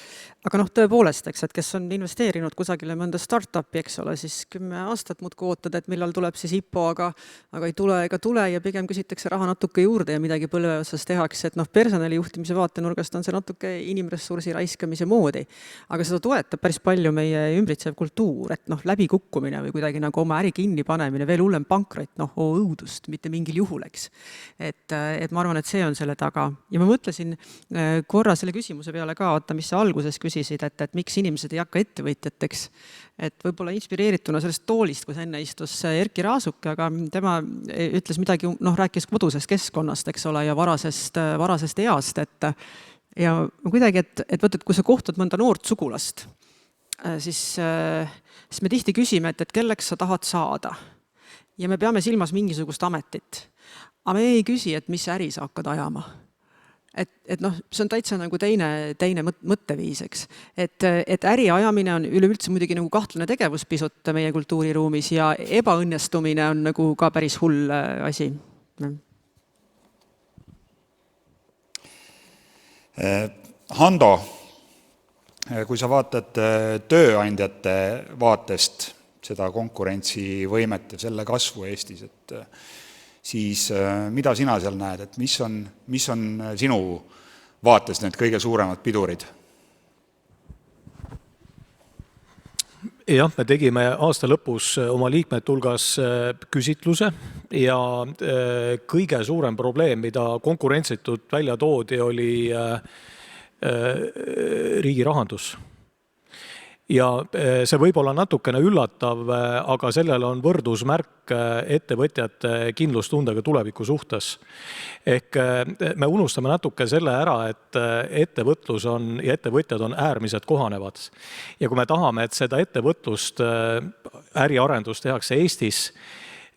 tõepoolest, eks, et kes on investeerinud kusagile mõnda startupi, eks ole, siis 10 aastat muudkui ootad, et millal tuleb siis IPO, aga ei tule ega tule ja pigem küsitakse raha natuke juurde ja midagi põlve otsas tehakse, et personalijuhtimise vaatenurgast on see natuke inimressursi raiskamise moodi, aga seda toetab päris palju meie ümbritsev kultuur, et läbikukkumine või kuidagi nagu oma äri kinni panemine, veel hullem pankrot, õudust, mitte mingil juhul, eks. Et ma arvan, et see on selle taga ja ma mõtlesin korra selle küsimuse peale ka, mis sa alguses küsisid, et miks inimesed ei hakka ettevõtjateks, et võib-olla inspireerituna sellest toolist, kus enne istus Erki Raasuke, aga tema ütles midagi, rääkis kodusest keskkonnast, eks ole, ja varasest east, ja kuidagi, et kui sa kohtad mõnda noort sugulast, siis me tihti küsime, et kelleks sa tahad saada ja me peame silmas mingisugust ametit, aga me ei küsi, et mis äri sa hakkad ajama. See on täitsa nagu teine mõtteviis, eks. Et äri ajamine on üleüldse muidugi nagu kahtlane tegevus pisut meie kultuuriruumis ja ebaõnnestumine on nagu ka päris hull asi. Hando, kui sa vaatad tööandjate vaatest seda konkurentsivõimet ja selle kasvu Eestis, siis mida sina seal näed, et mis on sinu vaates need kõige suuremad pidurid? Jah, me tegime aasta lõpus oma liikmete hulgas küsitluse ja kõige suurem probleem, mida konkurentsitult välja toodi, oli riigi rahandus. Ja see võib olla natukene üllatav, aga sellel on võrdusmärk ettevõtjate kindlustundega tuleviku suhtes. Ehk me unustame natuke selle ära, et ettevõtlus ja ettevõtjad on äärmiselt kohanevad. Ja kui me tahame, et seda ettevõtlust, äriarendust tehakse Eestis,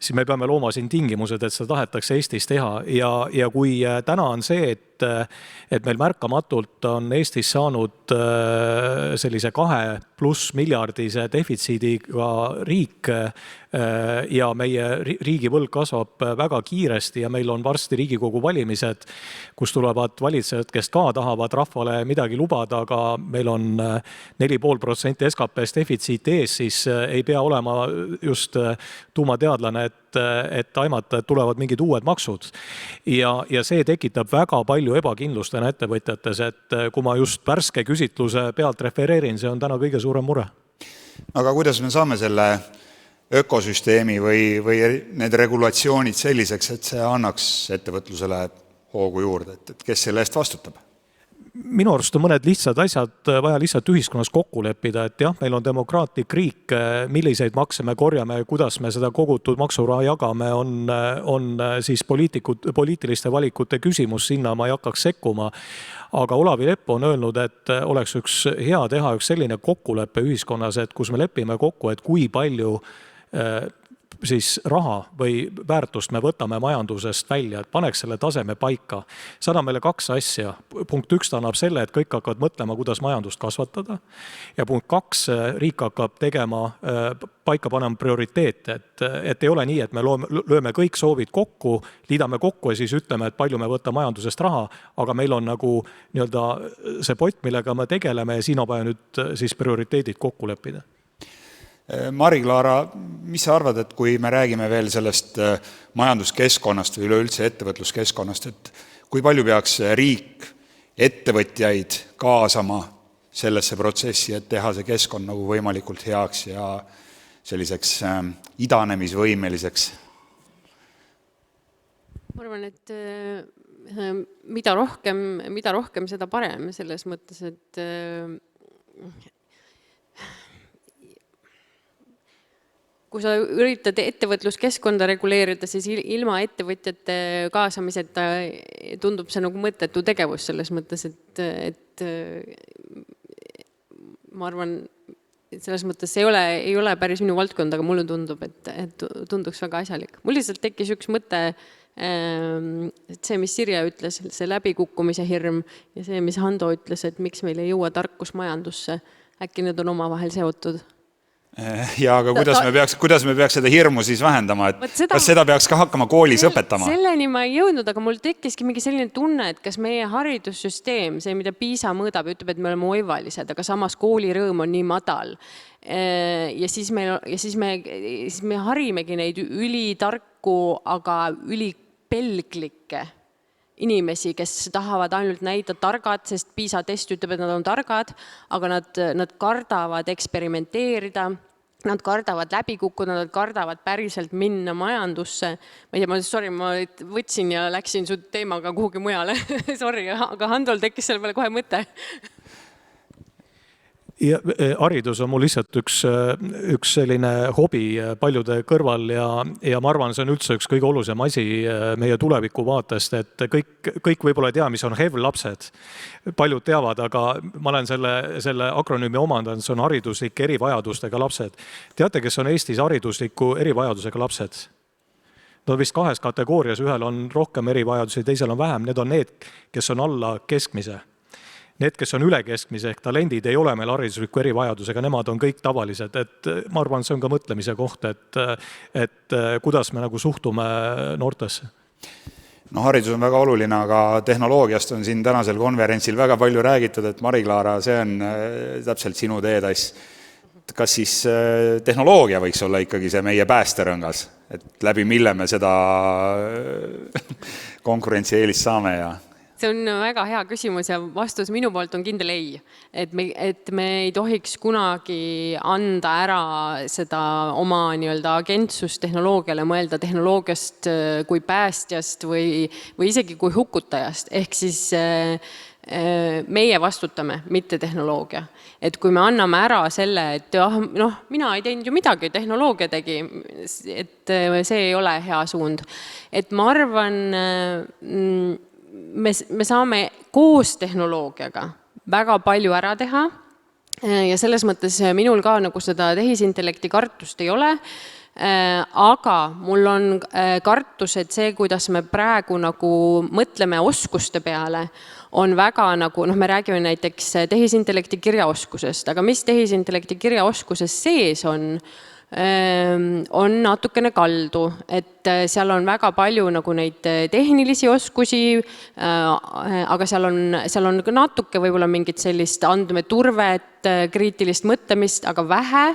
siis me peame looma siin tingimused, et seda tahetakse Eestis teha ja kui täna on see, et meil märkamatult on Eestis saanud sellise 2+ miljardise defitsiidiga riik ja meie riigivõlg kasvab väga kiiresti ja meil on varsti Riigikogu valimised, kus tulevad valitsejad, kes ka tahavad rahvale midagi lubada, aga meil on 4,5% SKP-st defitsiiti ees, siis ei pea olema just tuumateadlane, et aimata, et tulevad mingid uued maksud. Ja see tekitab väga palju ebakindlustena ettevõtjates, et kui ma just värske küsitluse pealt refereerin, see on täna kõige suurem mure. Aga kuidas me saame selle ökosüsteemi või need regulatsioonid selliseks, et see annaks ettevõtlusele hoogu juurde, et kes selle eest vastutab? Minu arust on mõned lihtsad asjad vaja lihtsalt ühiskonnas kokku leppida, et jah, meil on demokraatlik riik, milliseid makse me korjame, kuidas me seda kogutud maksuraha jagame, on siis poliitiliste valikute küsimus, sinna ma ei hakkaks sekkuma. Aga Olavi Lepp on öelnud, et oleks hea teha üks selline kokkuleppe ühiskonnas, et kus me lepime kokku, et kui palju siis raha või väärtust me võtame majandusest välja, et paneks selle taseme paika. See annab meile 2 asja. Punkt 1 ta annab selle, et kõik hakkavad mõtlema, kuidas majandust kasvatada. Ja punkt 2, riik hakkab paika panema prioriteete, et ei ole nii, et me lööme kõik soovid kokku, liidame kokku ja siis ütleme, et palju me võtame majandusest raha, aga meil on nagu see pott, millega me tegeleme ja siin on vaja nüüd siis prioriteedid kokku leppida. Mari-Klaara, mis sa arvad, et kui me räägime veel sellest majanduskeskkonnast või üleüldse ettevõtluskeskkonnast, et kui palju peaks riik ettevõtjaid kaasama sellesse protsessi, et teha see keskkond nagu võimalikult heaks ja selliseks idanemisvõimeliseks? Ma arvan, et mida rohkem, seda parem selles mõttes, et kui sa üritad ettevõtluskeskkonda reguleerida, siis ilma ettevõtjate kaasamiseta tundub see nagu mõttetu tegevus selles mõttes, et ma arvan, et selles mõttes ei ole päris minu valdkond, aga mulle tundub, et tunduks väga asjalik. Mul lihtsalt tekkis üks mõte, et see, mis Sirje ütles, see läbikukkumise hirm ja see, mis Hando ütles, et miks meil ei jõua tarkus majandusse, äkki need on omavahel seotud. Ja aga kuidas me peaks seda hirmu siis vähendama, et kas seda peaks ka hakkama koolis õpetama? Selleni ma ei jõudnud, aga mul tekkiski mingi selline tunne, et kas meie haridussüsteem, see, mida PISA mõõdab, ütleb, et me oleme oivalised, aga samas koolirõõm on nii madal. Ja siis me harimegi neid ülitarku, aga ülipelglikke inimesi, kes tahavad ainult näida targad, sest PISA test ütleb, et nad on targad, aga nad kardavad eksperimenteerida, nad kardavad läbi kukkuda, nad kardavad päriselt minna majandusse. Ma võtsin ja läksin su teemaga kuhugi mujale. Sorry, aga Handol tekkis selle peale kohe mõte. Ja haridus on mul lihtsalt üks selline hobi paljude kõrval ja ma arvan, see on üldse üks kõige olulisem asi meie tuleviku vaatest, et kõik võib-olla ei tea, mis on HEV-lapsed. Paljud teavad, aga ma olen selle akronüümi omandanud, see on hariduslike erivajadustega lapsed. Teate, kes on Eestis haridusliku erivajadusega lapsed? Nad on vist 2 kategoorias, ühel on rohkem erivajadusi, teisel on vähem. Need on need, kes on alla keskmise. Need, kes on üle keskmise ehk talendid, ei ole meil haridusliku erivajadusega, nemad on kõik tavalised. Et ma arvan, see on ka mõtlemise koht, et kuidas me nagu suhtume noortesse. No haridus on väga oluline, aga tehnoloogiast on siin tänasel konverentsil väga palju räägitud, et Mari-Klaara, see on täpselt sinu teedass. Kas siis tehnoloogia võiks olla ikkagi see meie päästerõngas, et läbi mille me seda konkurentsieelist saame ja... See on väga hea küsimus ja vastus minu poolt on kindel ei. Et me ei tohiks kunagi anda ära seda oma agentsust tehnoloogiale, mõelda tehnoloogiast kui päästjast või isegi kui hukutajast. Ehk siis meie vastutame, mitte tehnoloogia. Et kui me anname ära selle, et mina ei teinud ju midagi, tehnoloogia tegi, et see ei ole hea suund. Et ma arvan... Me saame koos tehnoloogiaga väga palju ära teha ja selles mõttes minul ka nagu seda tehisintellekti kartust ei ole. Aga mul on kartus, et see, kuidas me praegu nagu mõtleme oskuste peale, on väga nagu, me räägime näiteks tehisintellekti kirjaoskusest, aga mis tehisintellekti kirjaoskuses sees on natukene kaldu, et seal on väga palju nagu neid tehnilisi oskusi, aga seal on ka natuke võib-olla mingit sellist andmeturvet, kriitilist mõtlemist, aga vähe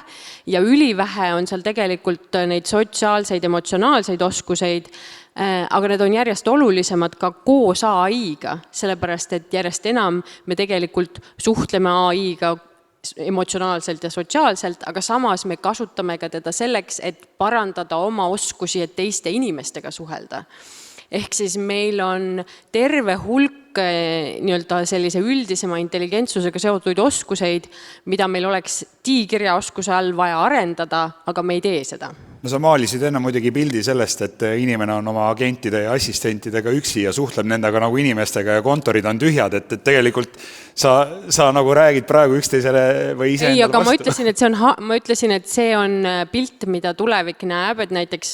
ja ülivähe on seal tegelikult neid sotsiaalseid, emotsionaalseid oskuseid, aga need on järjest olulisemad ka koos AI-ga, sellepärast et järjest enam me tegelikult suhtleme AI-ga emotsionaalselt ja sotsiaalselt, aga samas me kasutame ka teda selleks, et parandada oma oskusi, et teiste inimestega suhelda. Ehk siis meil on terve hulk nii-öelda sellise üldisema intelligentsusega seotud oskuseid, mida meil oleks diikirjaoskuse all vaja arendada, aga me ei tee seda. No sa maalisid enne muidugi pildi sellest, et inimene on oma agentide ja assistentidega üksi ja suhtleb nendega nagu inimestega ja kontorid on tühjad, et tegelikult sa nagu räägid praegu üksteisele või ise ei, aga vastu. ma ütlesin, et see on pilt, mida tulevik näeb, et näiteks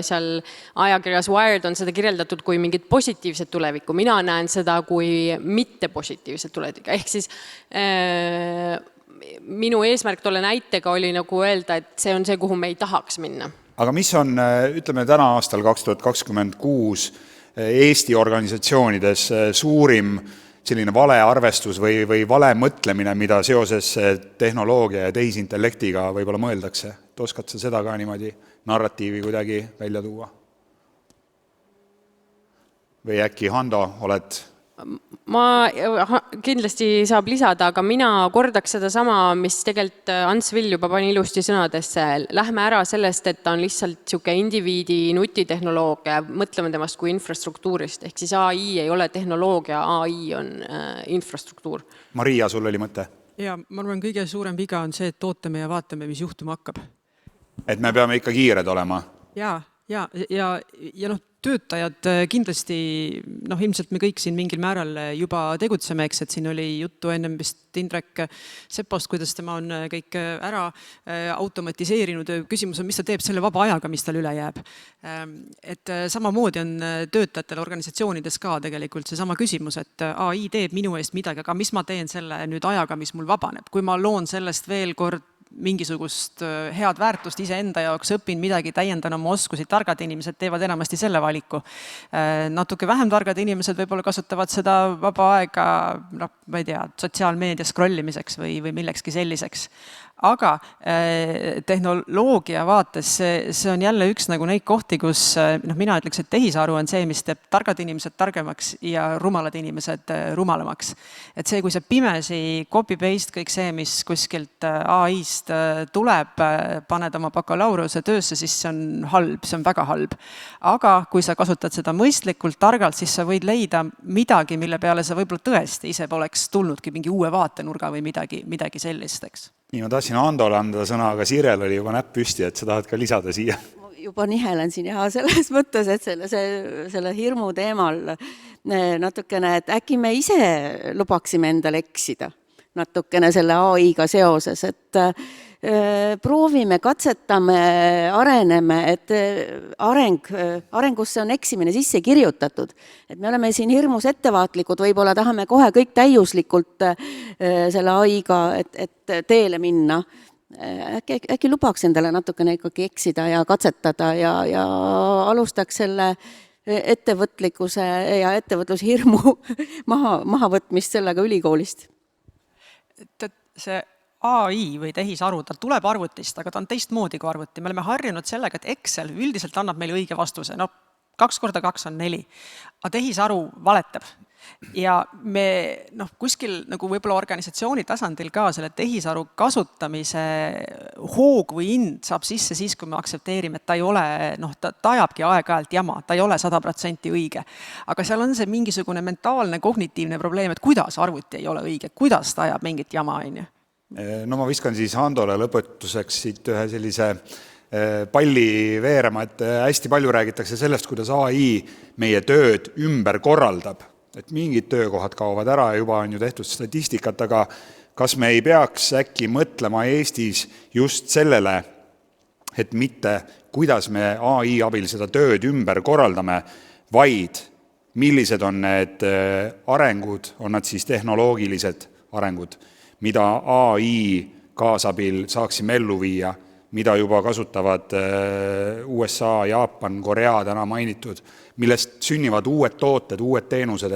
seal ajakirjas Wired on seda kirjeldatud kui mingit positiivset tulevikku. Mina näen seda kui mitte positiivset tulevikku. Ehk siis minu eesmärk tolle näitega oli nagu öelda, et see on see, kuhu me ei tahaks minna. Aga mis on, ütleme täna aastal 2026 Eesti organisatsioonides suurim selline vale arvestus või vale mõtlemine, mida seoses tehnoloogia ja tehisintellektiga võib-olla mõeldakse? Oskad sa seda ka niimoodi narratiivi kuidagi välja tuua? Või äkki Hando oled... Ma kindlasti saab lisada, aga mina kordaks seda sama, mis tegelikult Ants Vill juba pani ilusti sõnadesse. Lähme ära sellest, et ta on lihtsalt siuke indiviidi nutitehnoloogia, mõtleme temast kui infrastruktuurist, ehk siis AI ei ole tehnoloogia, AI on infrastruktuur. Maria, sul oli mõte? Ja ma arvan, kõige suurem viga on see, et ootame ja vaatame, mis juhtuma hakkab. Et me peame ikka kiired olema? Ja töötajad kindlasti, ilmselt me kõik siin mingil määral juba tegutseme, eks, et siin oli juttu ennem vist Indrek Sepost, kuidas tema on kõik ära automatiseerinud. Küsimus on, mis ta teeb selle vaba ajaga, mis tal üle jääb. Et samamoodi on töötajatel organisatsioonides ka tegelikult see sama küsimus, et AI teeb minu eest midagi, aga mis ma teen selle nüüd ajaga, mis mul vabaneb? Kui ma loon sellest veel kord mingisugust head väärtust iseenda jaoks, õpin midagi, täiendan oma oskusi, targad inimesed teevad enamasti selle valiku. Natuke vähem targad inimesed võib-olla kasutavad seda vaba aega, ma ei tea, sotsiaalmeedia scrollimiseks või millekski selliseks. Aga tehnoloogia vaates see on jälle üks nagu neid kohti, kus mina ütleks, et tehisaru on see, mis teeb targad inimesed targemaks ja rumalad inimesed rumalamaks. Et see, kui see pimesi copy-paste kõik see, mis kuskilt AI-st tuleb, paned oma bakalaureuse töösse, siis see on halb, see on väga halb. Aga kui sa kasutad seda mõistlikult, targalt, siis sa võid leida midagi, mille peale sa võib-olla tõesti ise poleks tulnudki mingi uue vaatenurga või midagi sellist, eks. Nii, ma tahtsin Andole anda sõna, aga Sirel oli juba näpp püsti, et sa tahad ka lisada siia. Juba nihelen siin ja selles mõttes, et selle hirmu teemal natukene, et äkki me ise lubaksime endale eksida natukene selle AI-ga seoses, et proovime, katsetame, areneme, et arengusse on eksimine sisse kirjutatud. Et me oleme siin hirmus ettevaatlikud, võib-olla tahame kohe kõik täiuslikult selle AI-ga, et teele minna. Äkki lubaks endale natukene ikkagi eksida ja katsetada ja alustaks selle ettevõtlikkuse ja ettevõtlushirmu mahavõtmist sellega ülikoolist. See AI või tehisaru, ta tuleb arvutist, aga ta on teistmoodi kui arvuti. Me oleme harjunud sellega, et Excel üldiselt annab meile õige vastuse. 2 × 2 on 4. Aga tehisaru valetab. Ja me kuskil nagu võib-olla organisatsiooni tasandil ka selle tehisaru kasutamise hoog või hind saab sisse siis, kui me aktsepteerime, et ta ei ole, ta ajabki aeg-ajalt jama, ta ei ole 100% õige. Aga seal on see mingisugune mentaalne, kognitiivne probleem, et kuidas arvuti ei ole õige, kuidas ta ajab mingit jama, on ju. No ma viskan siis Handole lõpetuseks siit ühe sellise palli veerema, et hästi palju räägitakse sellest, kuidas AI meie tööd ümber korraldab. Et mingid töökohad kaovad ära ja juba on ju tehtud statistikat, aga kas me ei peaks äkki mõtlema Eestis just sellele, et mitte kuidas me AI abil seda tööd ümber korraldame, vaid millised on need arengud, on nad siis tehnoloogilised arengud, mida AI kaasabil saaksime ellu viia, mida juba kasutavad USA, Jaapan, Korea täna mainitud, millest sünnivad uued tooted, uued teenused,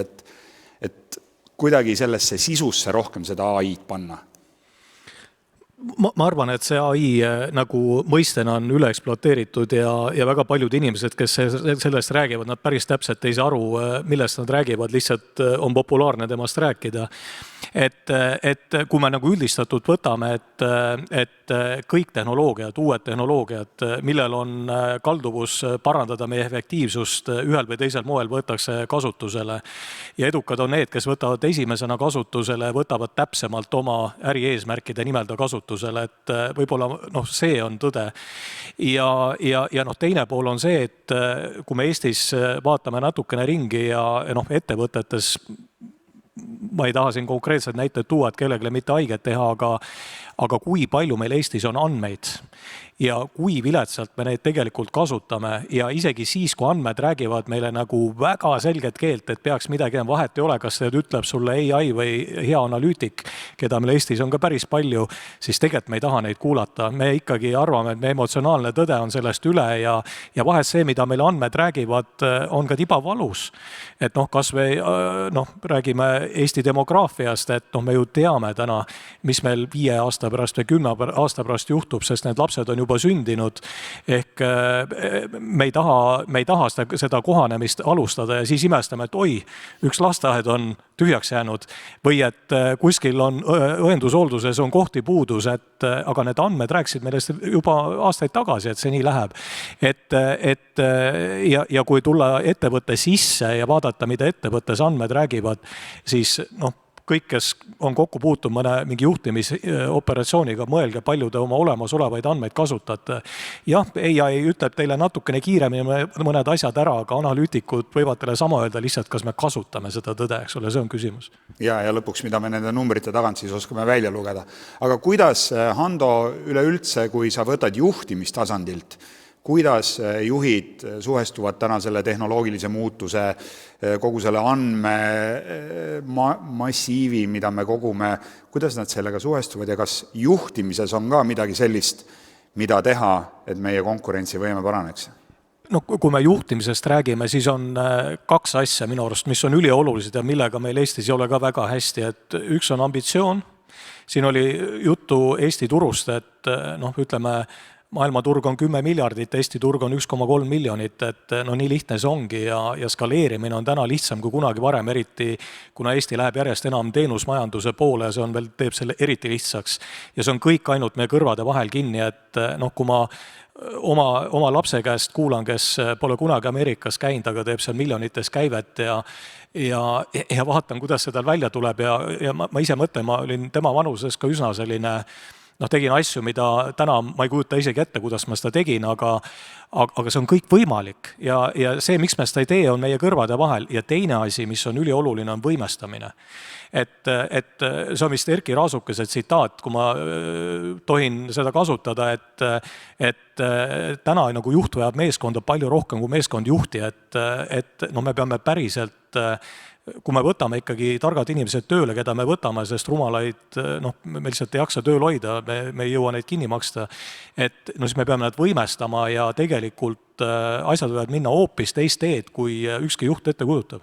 et kuidagi sellesse sisusse rohkem seda AI-d panna. Ma arvan, et see AI nagu mõistena on üle ekspluateeritud ja väga paljud inimesed, kes sellest räägivad, nad päris täpselt ei saa aru, millest nad räägivad, lihtsalt on populaarne temast rääkida. Et kui me nagu üldistatult võtame, et kõik tehnoloogiad, uued tehnoloogiad, millel on kalduvus parandada meie efektiivsust ühel või teisel moel, võetakse kasutusele. Ja edukad on need, kes võtavad esimesena kasutusele, võtavad täpsemalt oma ärieesmärkide nimelda kasutusele, et võib-olla see on tõde. Ja teine pool on see, et kui me Eestis vaatame natukene ringi ja ettevõtetes, ma ei taha siin konkreetselt näited tuua, et kellelegi mitte haiget teha, aga kui palju meil Eestis on andmeid ja kui viletsalt me neid tegelikult kasutame ja isegi siis, kui andmed räägivad meile nagu väga selget keelt, et peaks midagi vahet ei ole, kas see ütleb sulle AI või hea analüütik, keda meil Eestis on ka päris palju, siis tegelikult me ei taha neid kuulata. Me ikkagi arvame, et meie emotsionaalne tõde on sellest üle ja vahest see, mida meile andmed räägivad, on ka tibavalus. Et kas me räägime Eesti demograafiast, et me ju teame täna, mis meil 5 aasta pärast või 10 aasta pärast juhtub, sest need lapsed on juba sündinud. Ehk me ei taha seda kohanemist alustada ja siis imestame, et oi, üks lasteaed on tühjaks jäänud või et kuskil on õendushoolduses on kohti puudus, aga need andmed rääkisid meile juba aastaid tagasi, et see nii läheb. Ja kui tulla ettevõtte sisse ja vaadata, mida ettevõttes andmed räägivad, siis kõik, kes on kokku puutunud mõne mingi juhtimisoperatsiooniga, mõelge, palju te oma olemasolevaid andmeid kasutate. Jah, AI ütleb teile natukene kiiremini mõned asjad ära, aga analüütikud võivad teile sama öelda lihtsalt, kas me kasutame seda tõde, eks ole, see on küsimus. Ja lõpuks, mida me nende numbrite tagant siis oskame välja lugeda. Aga kuidas, Hando, üleüldse, kui sa võtad juhtimistasandilt, kuidas juhid suhestuvad täna selle tehnoloogilise muutuse, kogu selle andmemassiivi, mida me kogume, kuidas nad sellega suhestuvad ja kas juhtimises on ka midagi sellist, mida teha, et meie konkurentsivõime paraneks? Kui me juhtimisest räägime, siis on 2 asja minu arust, mis on üliolulised ja millega meil Eestis ei ole ka väga hästi. Et üks on ambitsioon. Siin oli juttu Eesti turust, et ütleme, maailmaturg on 10 miljardit, Eesti turg on 1,3 miljonit, et nii lihtne see ongi ja skaleerimine on täna lihtsam kui kunagi varem, eriti kuna Eesti läheb järjest enam teenusmajanduse poole, see on veel, teeb selle eriti lihtsaks. Ja see on kõik ainult meie kõrvade vahel kinni, et kui ma oma lapse käest kuulan, kes pole kunagi Ameerikas käinud, aga teeb seal miljonites käivet ja vaatan, kuidas seda välja tuleb ja ma ise mõtlen, ma olin tema vanuses ka üsna selline tegin asju, mida täna ma ei kujuta isegi ette, kuidas ma seda tegin, aga see on kõik võimalik ja see, miks me seda ei tee, on meie kõrvade vahel ja teine asi, mis on ülioluline, on võimestamine. Et see on vist Erki Raasukese tsitaat, kui ma tohin seda kasutada, et täna nagu juht vajab meeskonda palju rohkem kui meeskond juhti, et me peame päriselt kui me võtame ikkagi targad inimesed tööle, keda me võtame, sest rumalaid, me lihtsalt ei jaksa tööl hoida, me ei jõua neid kinni maksta, et siis me peame nad võimestama ja tegelikult asjad võivad minna hoopis teist teed, kui ükski juht ette kujutab.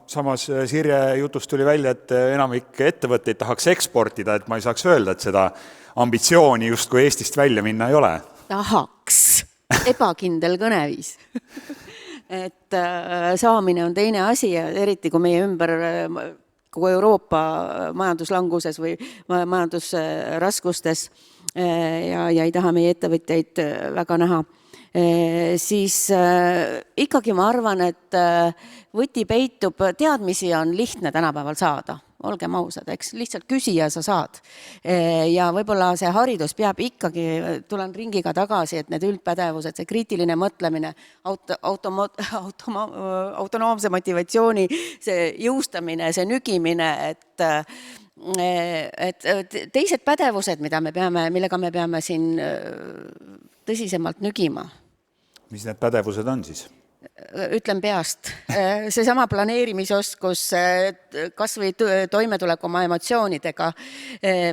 Samas Sirje jutust tuli välja, et enamik ettevõtteid tahaks eksportida, et ma ei saaks öelda, et seda ambitsiooni just kui Eestist välja minna ei ole. Tahaks. Ebakindel kõneviis. Et saamine on teine asi ja eriti kui meie ümber kogu Euroopa majanduslanguses või majandusraskustes ja ei taha meie ettevõtjaid väga näha, siis ikkagi ma arvan, et võti peitub, teadmisi on lihtne tänapäeval saada. Olgem ausad, eks, lihtsalt küsija sa saad. Ja võib-olla see haridus peab ikkagi, tulen ringiga tagasi, et need üldpädevused, see kriitiline mõtlemine, autonoomse motivatsiooni, see jõustamine, see nügimine, et teised pädevused, millega me peame siin tõsisemalt nügima. Mis need pädevused on siis? Ütlen peast. Seesama planeerimisoskus, kas või toimetulek oma emotsioonidega,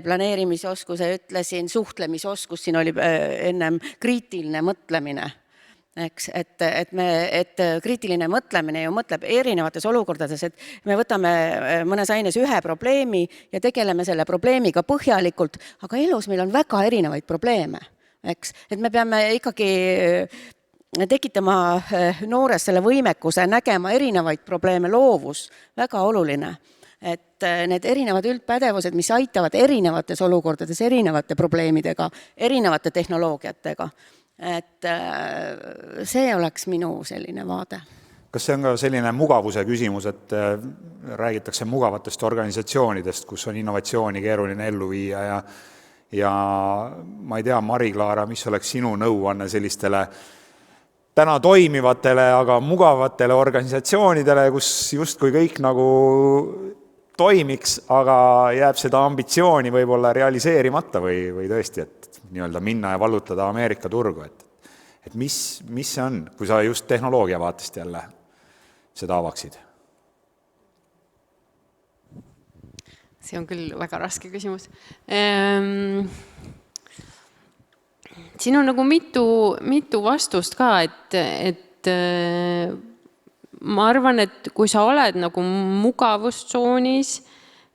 planeerimisoskuse ütlesin, suhtlemisoskus, siin oli ennem kriitiline mõtlemine. Eks, et kriitiline mõtlemine ju mõtleb erinevates olukordades, et me võtame mõnes aines ühe probleemi ja tegeleme selle probleemiga põhjalikult, aga elus meil on väga erinevaid probleeme. Eks, et me peame ikkagi tekitama noores selle võimekuse, nägema erinevaid probleeme, loovus, väga oluline. Et need erinevad üldpädevused, mis aitavad erinevates olukordades, erinevate probleemidega, erinevate tehnoloogiatega. Et see oleks minu selline vaade. Kas see on ka selline mugavuse küsimus, et räägitakse mugavatest organisatsioonidest, kus on innovatsiooni keeruline ellu viia ja ma ei tea, Mari-Klaara, mis oleks sinu nõuanne sellistele täna toimivatele, aga mugavatele organisatsioonidele, kus justkui kõik nagu toimiks, aga jääb seda ambitsiooni võib-olla realiseerimata või tõesti, et nii-öelda minna ja vallutada Ameerika turgu. Et mis see on, kui sa just tehnoloogia vaatest jälle seda avaksid? See on küll väga raske küsimus. Siin on nagu mitu vastust ka, et ma arvan, et kui sa oled nagu mugavustsoonis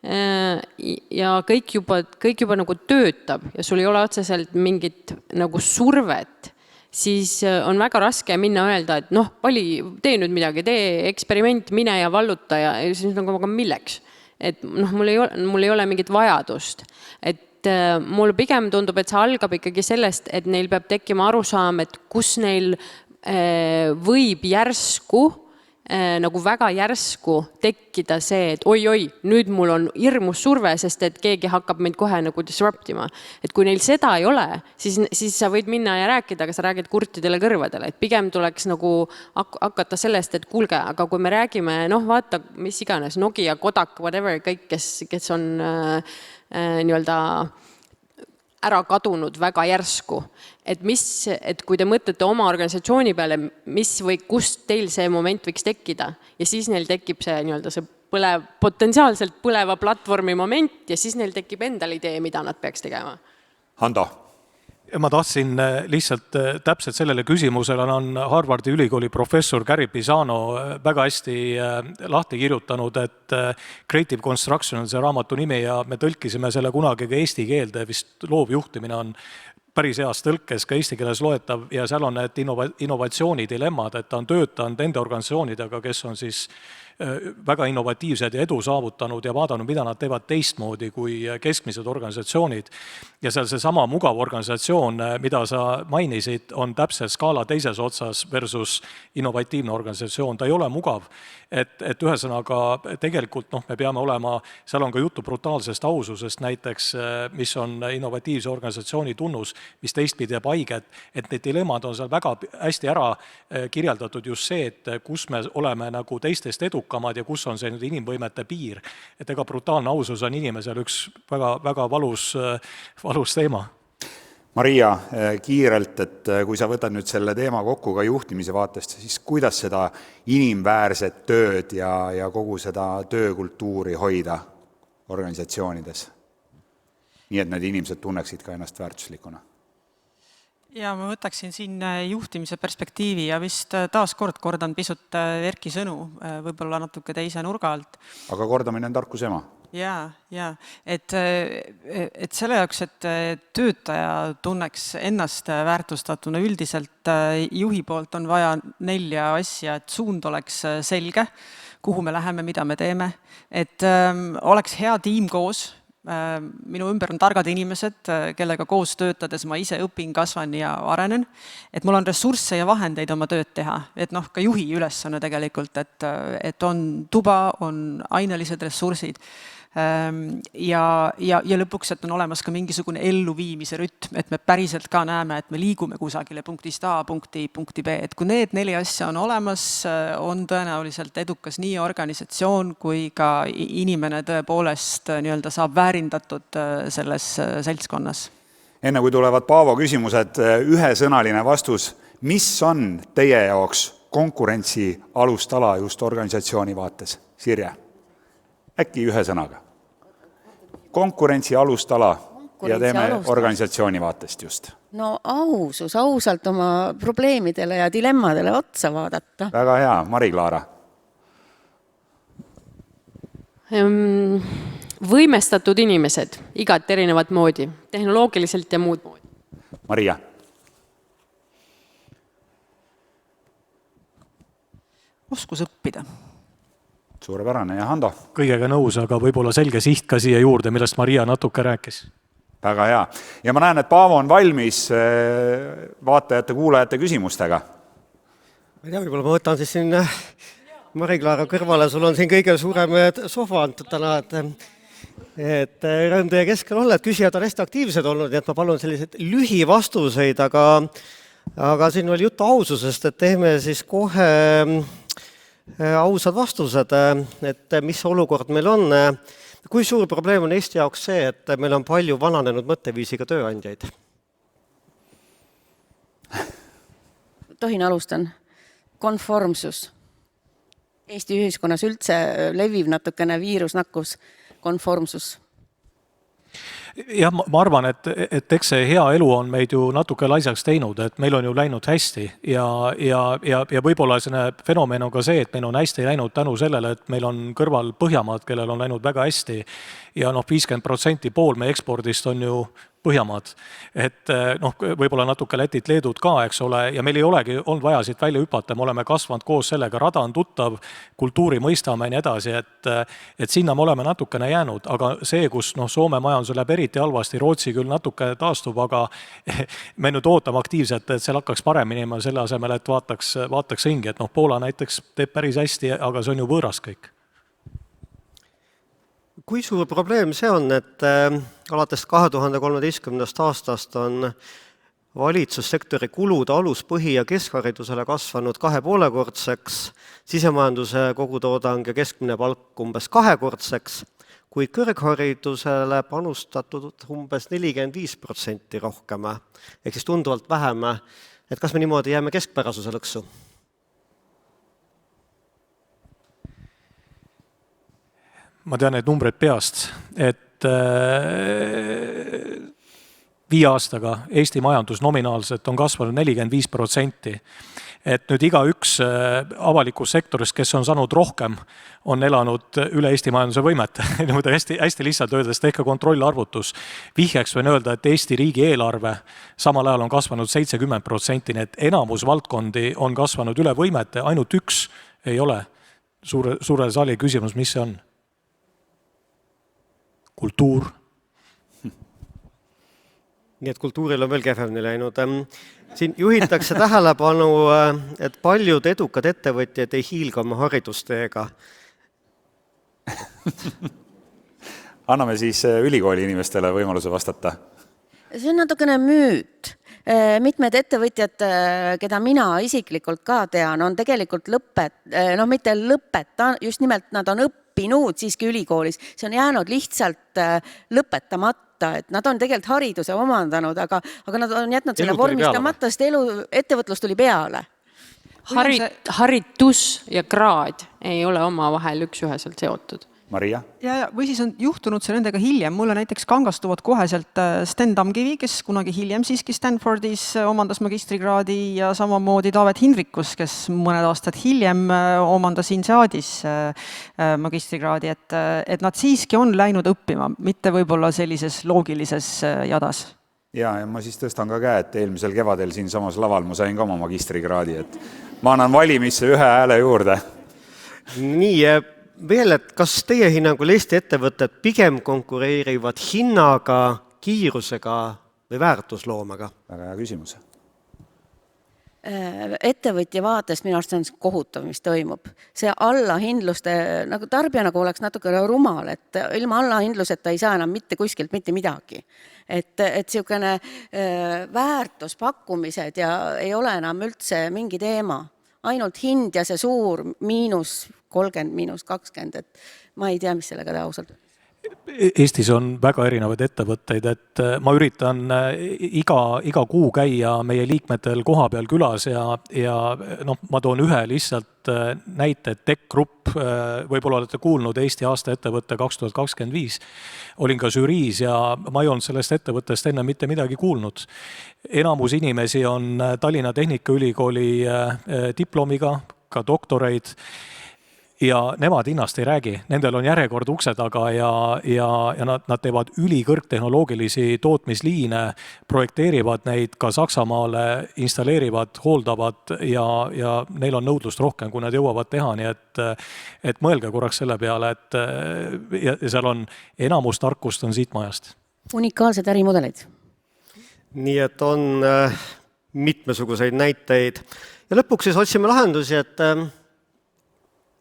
ja kõik juba nagu töötab ja sul ei ole otseselt mingit nagu survet, siis on väga raske minna öelda, et tee nüüd midagi, tee eksperiment, mine ja valluta ja siis nagu milleks. Et mul ei ole mingit vajadust. Et mul pigem tundub, et see algab ikkagi sellest, et neil peab tekkima arusaam, et kus neil võib järsku, nagu väga järsku tekkida see, et oi, nüüd mul on hirmus surve, sest et keegi hakkab meid kohe nagu disruptima. Et kui neil seda ei ole, siis sa võid minna ja rääkida, aga sa räägid kurtidele kõrvadele. Et pigem tuleks nagu hakata sellest, et kuulge, aga kui me räägime, vaata, mis iganes, Nokia, Kodak, whatever, kõik, kes on nii-öelda ära kadunud väga järsku. Et kui te mõtlete oma organisatsiooni peale, kust teil see moment võiks tekkida ja siis neil tekib see nii-öelda see potentsiaalselt põleva platvormi moment ja siis neil tekib endal idee, mida nad peaks tegema. Hando. Ma tahtsin lihtsalt täpselt sellele küsimusele on Harvardi ülikooli professor Gary Pisano väga hästi lahti kirjutanud, et Creative Construction on see raamatu nimi ja me tõlkisime selle kunagi ka eesti keelde, vist loovjuhtimine on päris heas tõlkes ka eesti keeles loetav ja seal on need innovatsioonidilemmad, et ta on töötanud nende organisatsioonidega, kes on siis väga innovatiivsed ja edu saavutanud ja vaadanud, mida nad teevad teistmoodi kui keskmised organisatsioonid. Ja seal seesama mugav organisatsioon, mida sa mainisid, on täpselt skaala teises otsas versus innovatiivne organisatsioon. Ta ei ole mugav. Et ühesõnaga tegelikult me peame olema, seal on ka juttu brutaalsest aususest näiteks, mis on innovatiivse organisatsiooni tunnus, mis teistpidi jääb haiget, et need dilemmad on seal väga hästi ära kirjeldatud just see, et kus me oleme nagu teistest edukamad ja kus on see nüüd inimvõimete piir. Et ega brutaalne ausus on inimesel üks väga, väga valus teema. Maria, kiirelt, et kui sa võtad nüüd selle teema kokku ka juhtimise vaatest, siis kuidas seda inimväärset tööd ja kogu seda töökultuuri hoida organisatsioonides? Nii et need inimesed tunneksid ka ennast väärtuslikuna. Ja ma võtaksin siin juhtimise perspektiivi ja vist taaskord kordan pisut Erki sõnu, võib-olla natuke teise nurga alt. Aga kordamine on tarkuse ema. Ja, et selle jaoks, et töötaja tunneks ennast väärtustatuna üldiselt juhi poolt on vaja 4 asja, et suund oleks selge, kuhu me läheme, mida me teeme, et oleks hea tiim koos. Minu ümber on targad inimesed, kellega koos töötades ma ise õpin, kasvan ja arenen, et mul on ressursse ja vahendeid oma tööd teha, et ka juhi ülesanne tegelikult, et on tuba, on ainelised ressursid ja lõpuks, et on olemas ka mingisugune elluviimise rütm, et me päriselt ka näeme, et me liigume kusagile punktist A, punkti B, et kui need 4 asja on olemas, on tõenäoliselt edukas nii organisatsioon kui ka inimene tõepoolest nii-öelda saab väärindatud selles seltskonnas. enne kui tulevad Paavo küsimused, ühesõnaline vastus, mis on teie jaoks konkurentsi alustala just organisatsiooni vaates? Sirje, äkki ühe sõnaga? Konkurentsi alustala ja teeme organisatsiooni vaatest just. No ausus, ausalt oma probleemidele ja dilemmadele otsa vaadata. Väga hea, Mari-Klaara. Võimestatud inimesed, igat erinevat moodi, tehnoloogiliselt ja muud moodi. Maria. Oskus õppida. Suurepärane ja Hando? Kõigega nõus, aga võib-olla selge siht ka siia juurde, millest Maria natuke rääkis. Väga hea. Ja ma näen, et Paavo on valmis vaatajate, kuulajate küsimustega. Ma ei tea, võib-olla ma võtan siis siin Mari-Klaara kõrvale, sul on siin kõige suurem sohva antud täna, et rõõm teie keskel olla, et küsijad on hästi aktiivsed olnud, nii et ma palun selliseid lühivastuseid, aga siin oli juttu aususest, et teeme siis kohe ausad vastused, et mis olukord meil on. Kui suur probleem on Eesti jaoks see, et meil on palju vananenud mõtteviisiga tööandjaid? Tohin alustan. Konformsus. Eesti ühiskonnas üldse leviv natukene viirusnakkus, konformsus. Jah, ma arvan, et eks see hea elu on meid ju natuke laisaks teinud, et meil on ju läinud hästi ja võib-olla selline fenomen on ka see, et meil on hästi läinud tänu sellele, et meil on kõrval Põhjamaad, kellel on läinud väga hästi ja 50% pool meie ekspordist on ju Põhjamaad. Et võib-olla natuke Lätit, Leedut ka, eks ole, ja meil ei olegi olnud vaja siit välja hüpata, me oleme kasvanud koos sellega, rada on tuttav, kultuuri mõistame ja nii edasi, et sinna me oleme natukene jäänud, aga see, kus Soome majandus läheb eriti halvasti, Rootsi küll natuke taastub, aga me nüüd ootame aktiivselt, et seal hakkaks paremini selle asemel, et vaataks ringi, et Poola näiteks teeb päris hästi, aga see on ju võõras kõik. Kui suur probleem see on, et alates 2013. aastast on valitsussektori kulud alus-, põhi- ja keskharidusele kasvanud 2,5-kordseks, sisemajanduse kogutoodang ja keskmine palk umbes 2-kordseks, kuid kõrgharidusele panustatud umbes 45% rohkem, ehk siis tunduvalt vähem. Et kas me niimoodi jääme keskpärasuse lõksu? Ma tean need numbreid peast, et 5 aastaga Eesti majandus nominaalselt on kasvanud 45%. Et nüüd iga üks avalikus sektoris, kes on saanud rohkem, on elanud üle Eesti majanduse võimet. hästi lihtsalt öeldes, tehke kontrollarvutus. Vihjeks võin öelda, et Eesti riigi eelarve samal ajal on kasvanud 70%, nii et enamus valdkondi on kasvanud üle võimete, ainult üks ei ole. Suure saali küsimus, mis see on? Kultuur. Nii et kultuuril on veel kehvemini läinud. Siin juhitakse tähelepanu, et paljud edukad ettevõtjad ei hiilga oma haridusteega. Anname siis ülikooli inimestele võimaluse vastata. See on natukene müüt. Mitmed ettevõtjad, keda mina isiklikult ka tean, on tegelikult mitte lõpeta, just nimelt nad on õppinud siiski ülikoolis. See on jäänud lihtsalt lõpetamata, et nad on tegelikult hariduse omandanud, aga nad on jätnud selle vormistamata, sest ettevõtlus tuli peale. Haritus ja kraad ei ole omavahel üks-üheselt seotud. Maria? Või siis on juhtunud see nendega hiljem. Mulle näiteks kangastuvad koheselt Sten Tamkivi, kes kunagi hiljem siiski Stanfordis omandas magistrikraadi ja samamoodi Taavet Hindrikus, kes mõned aastad hiljem omandas INSEADis magistrikraadi, et nad siiski on läinud õppima, mitte võib-olla sellises loogilises jadas. Ja ma siis tõstan ka käe, et eelmisel kevadel siin samas laval ma sain ka oma magistrikraadi, et ma annan valimisse 1 hääle juurde. Nii, veel, et kas teie hinnangul Eesti ettevõtted pigem konkureerivad hinnaga, kiirusega või väärtusloomaga? Väga hea küsimus. Ettevõtja vaatest minu arust on kohutav, mis toimub. See allahindluste, nagu tarbija nagu oleks natuke rumal, et ilma allahindluseta ei saa enam mitte kuskilt mitte midagi. Et niisugune väärtuspakkumised ja ei ole enam üldse mingi teema. Ainult hind ja see suur -30, -20, et ma ei tea, mis sellega ausalt. Eestis on väga erinevaid ettevõtteid, et ma üritan iga kuu käia meie liikmetel koha peal külas ja ma toon ühe lihtsalt näite, Tech Group, võib-olla olete kuulnud Eesti aasta ettevõtte 2025. Olin ka žüriis ja ma ei olnud sellest ettevõttest enne mitte midagi kuulnud. Enamus inimesi on Tallinna Tehnikaülikooli diplomiga, ka doktoreid, ja nemad hinnast ei räägi, nendel on järjekord ukse taga ja nad teevad ülikõrgtehnoloogilisi tootmisliine, projekteerivad neid ka Saksamaale, installeerivad, hooldavad ja neil on nõudlust rohkem, kui nad jõuavad teha, nii et mõelge korraks selle peale, et ja seal on enamus tarkust on siit majast. Unikaalsed ärimudeleid. Nii et on mitmesuguseid näiteid. Ja lõpuks siis otsime lahendusi, et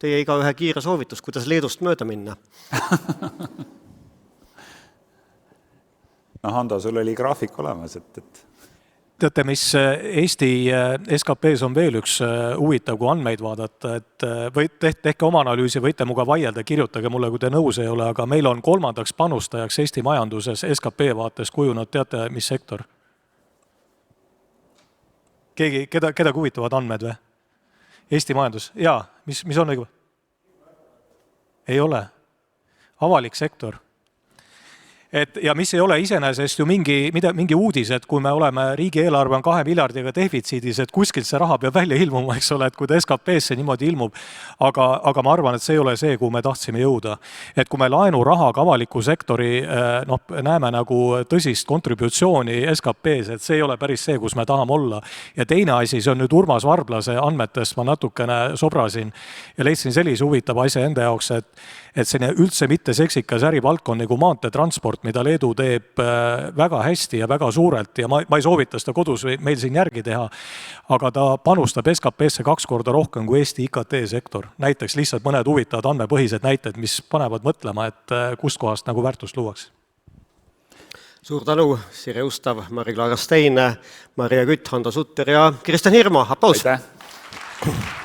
teie igaühe kiire soovitus, kuidas Leedust mööda minna. Hando, sul oli graafik olemas, et... Teate, mis Eesti SKP-s on veel üks huvitav, kui andmeid vaadata, et tehke oma analüüsi, võite muga vaielda, kirjutage mulle, kui te nõus ei ole, aga meil on 3. panustajaks Eesti majanduses SKP vaates kujunud, teate, mis sektor? Keda huvitavad andmed või? Eesti majandus, jaa, mis on õige? Ei ole. Avalik sektor. Ja mis ei ole iseenesest ju mingi uudis, et kui me oleme, riigieelarve on 2 miljardiga defitsiidis, et kuskilt see raha peab välja ilmuma, eks ole, et kui ta SKP-sse niimoodi ilmub, aga ma arvan, et see ei ole see, kuhu me tahtsime jõuda. Et kui me laenurahaga avaliku sektori näeme nagu tõsist kontributsiooni SKP-s, et see ei ole päris see, kus me tahame olla. Ja teine asi, see on nüüd Urmas Varblase andmetest, ma natukene sobrasin ja leidsin sellise huvitava asja enda jaoks, et selline üldse mitte seksikas ärivaldkond nagu maanteetransport, mida Leedu teeb väga hästi ja väga suurelt ja ma ei soovita seda kodus või meil siin järgi teha, aga ta panustab SKP-sse 2 korda rohkem kui Eesti IKT-sektor. Näiteks lihtsalt mõned huvitavad andmepõhised näited, mis panevad mõtlema, et kust kohast nagu väärtust luuakse. Suur tänu, Sirje Ustav, Mari-Klaara Stein, Maria Kütt, Hando Sutter ja Kristjan Hirmu. Aplaus! Aitäh!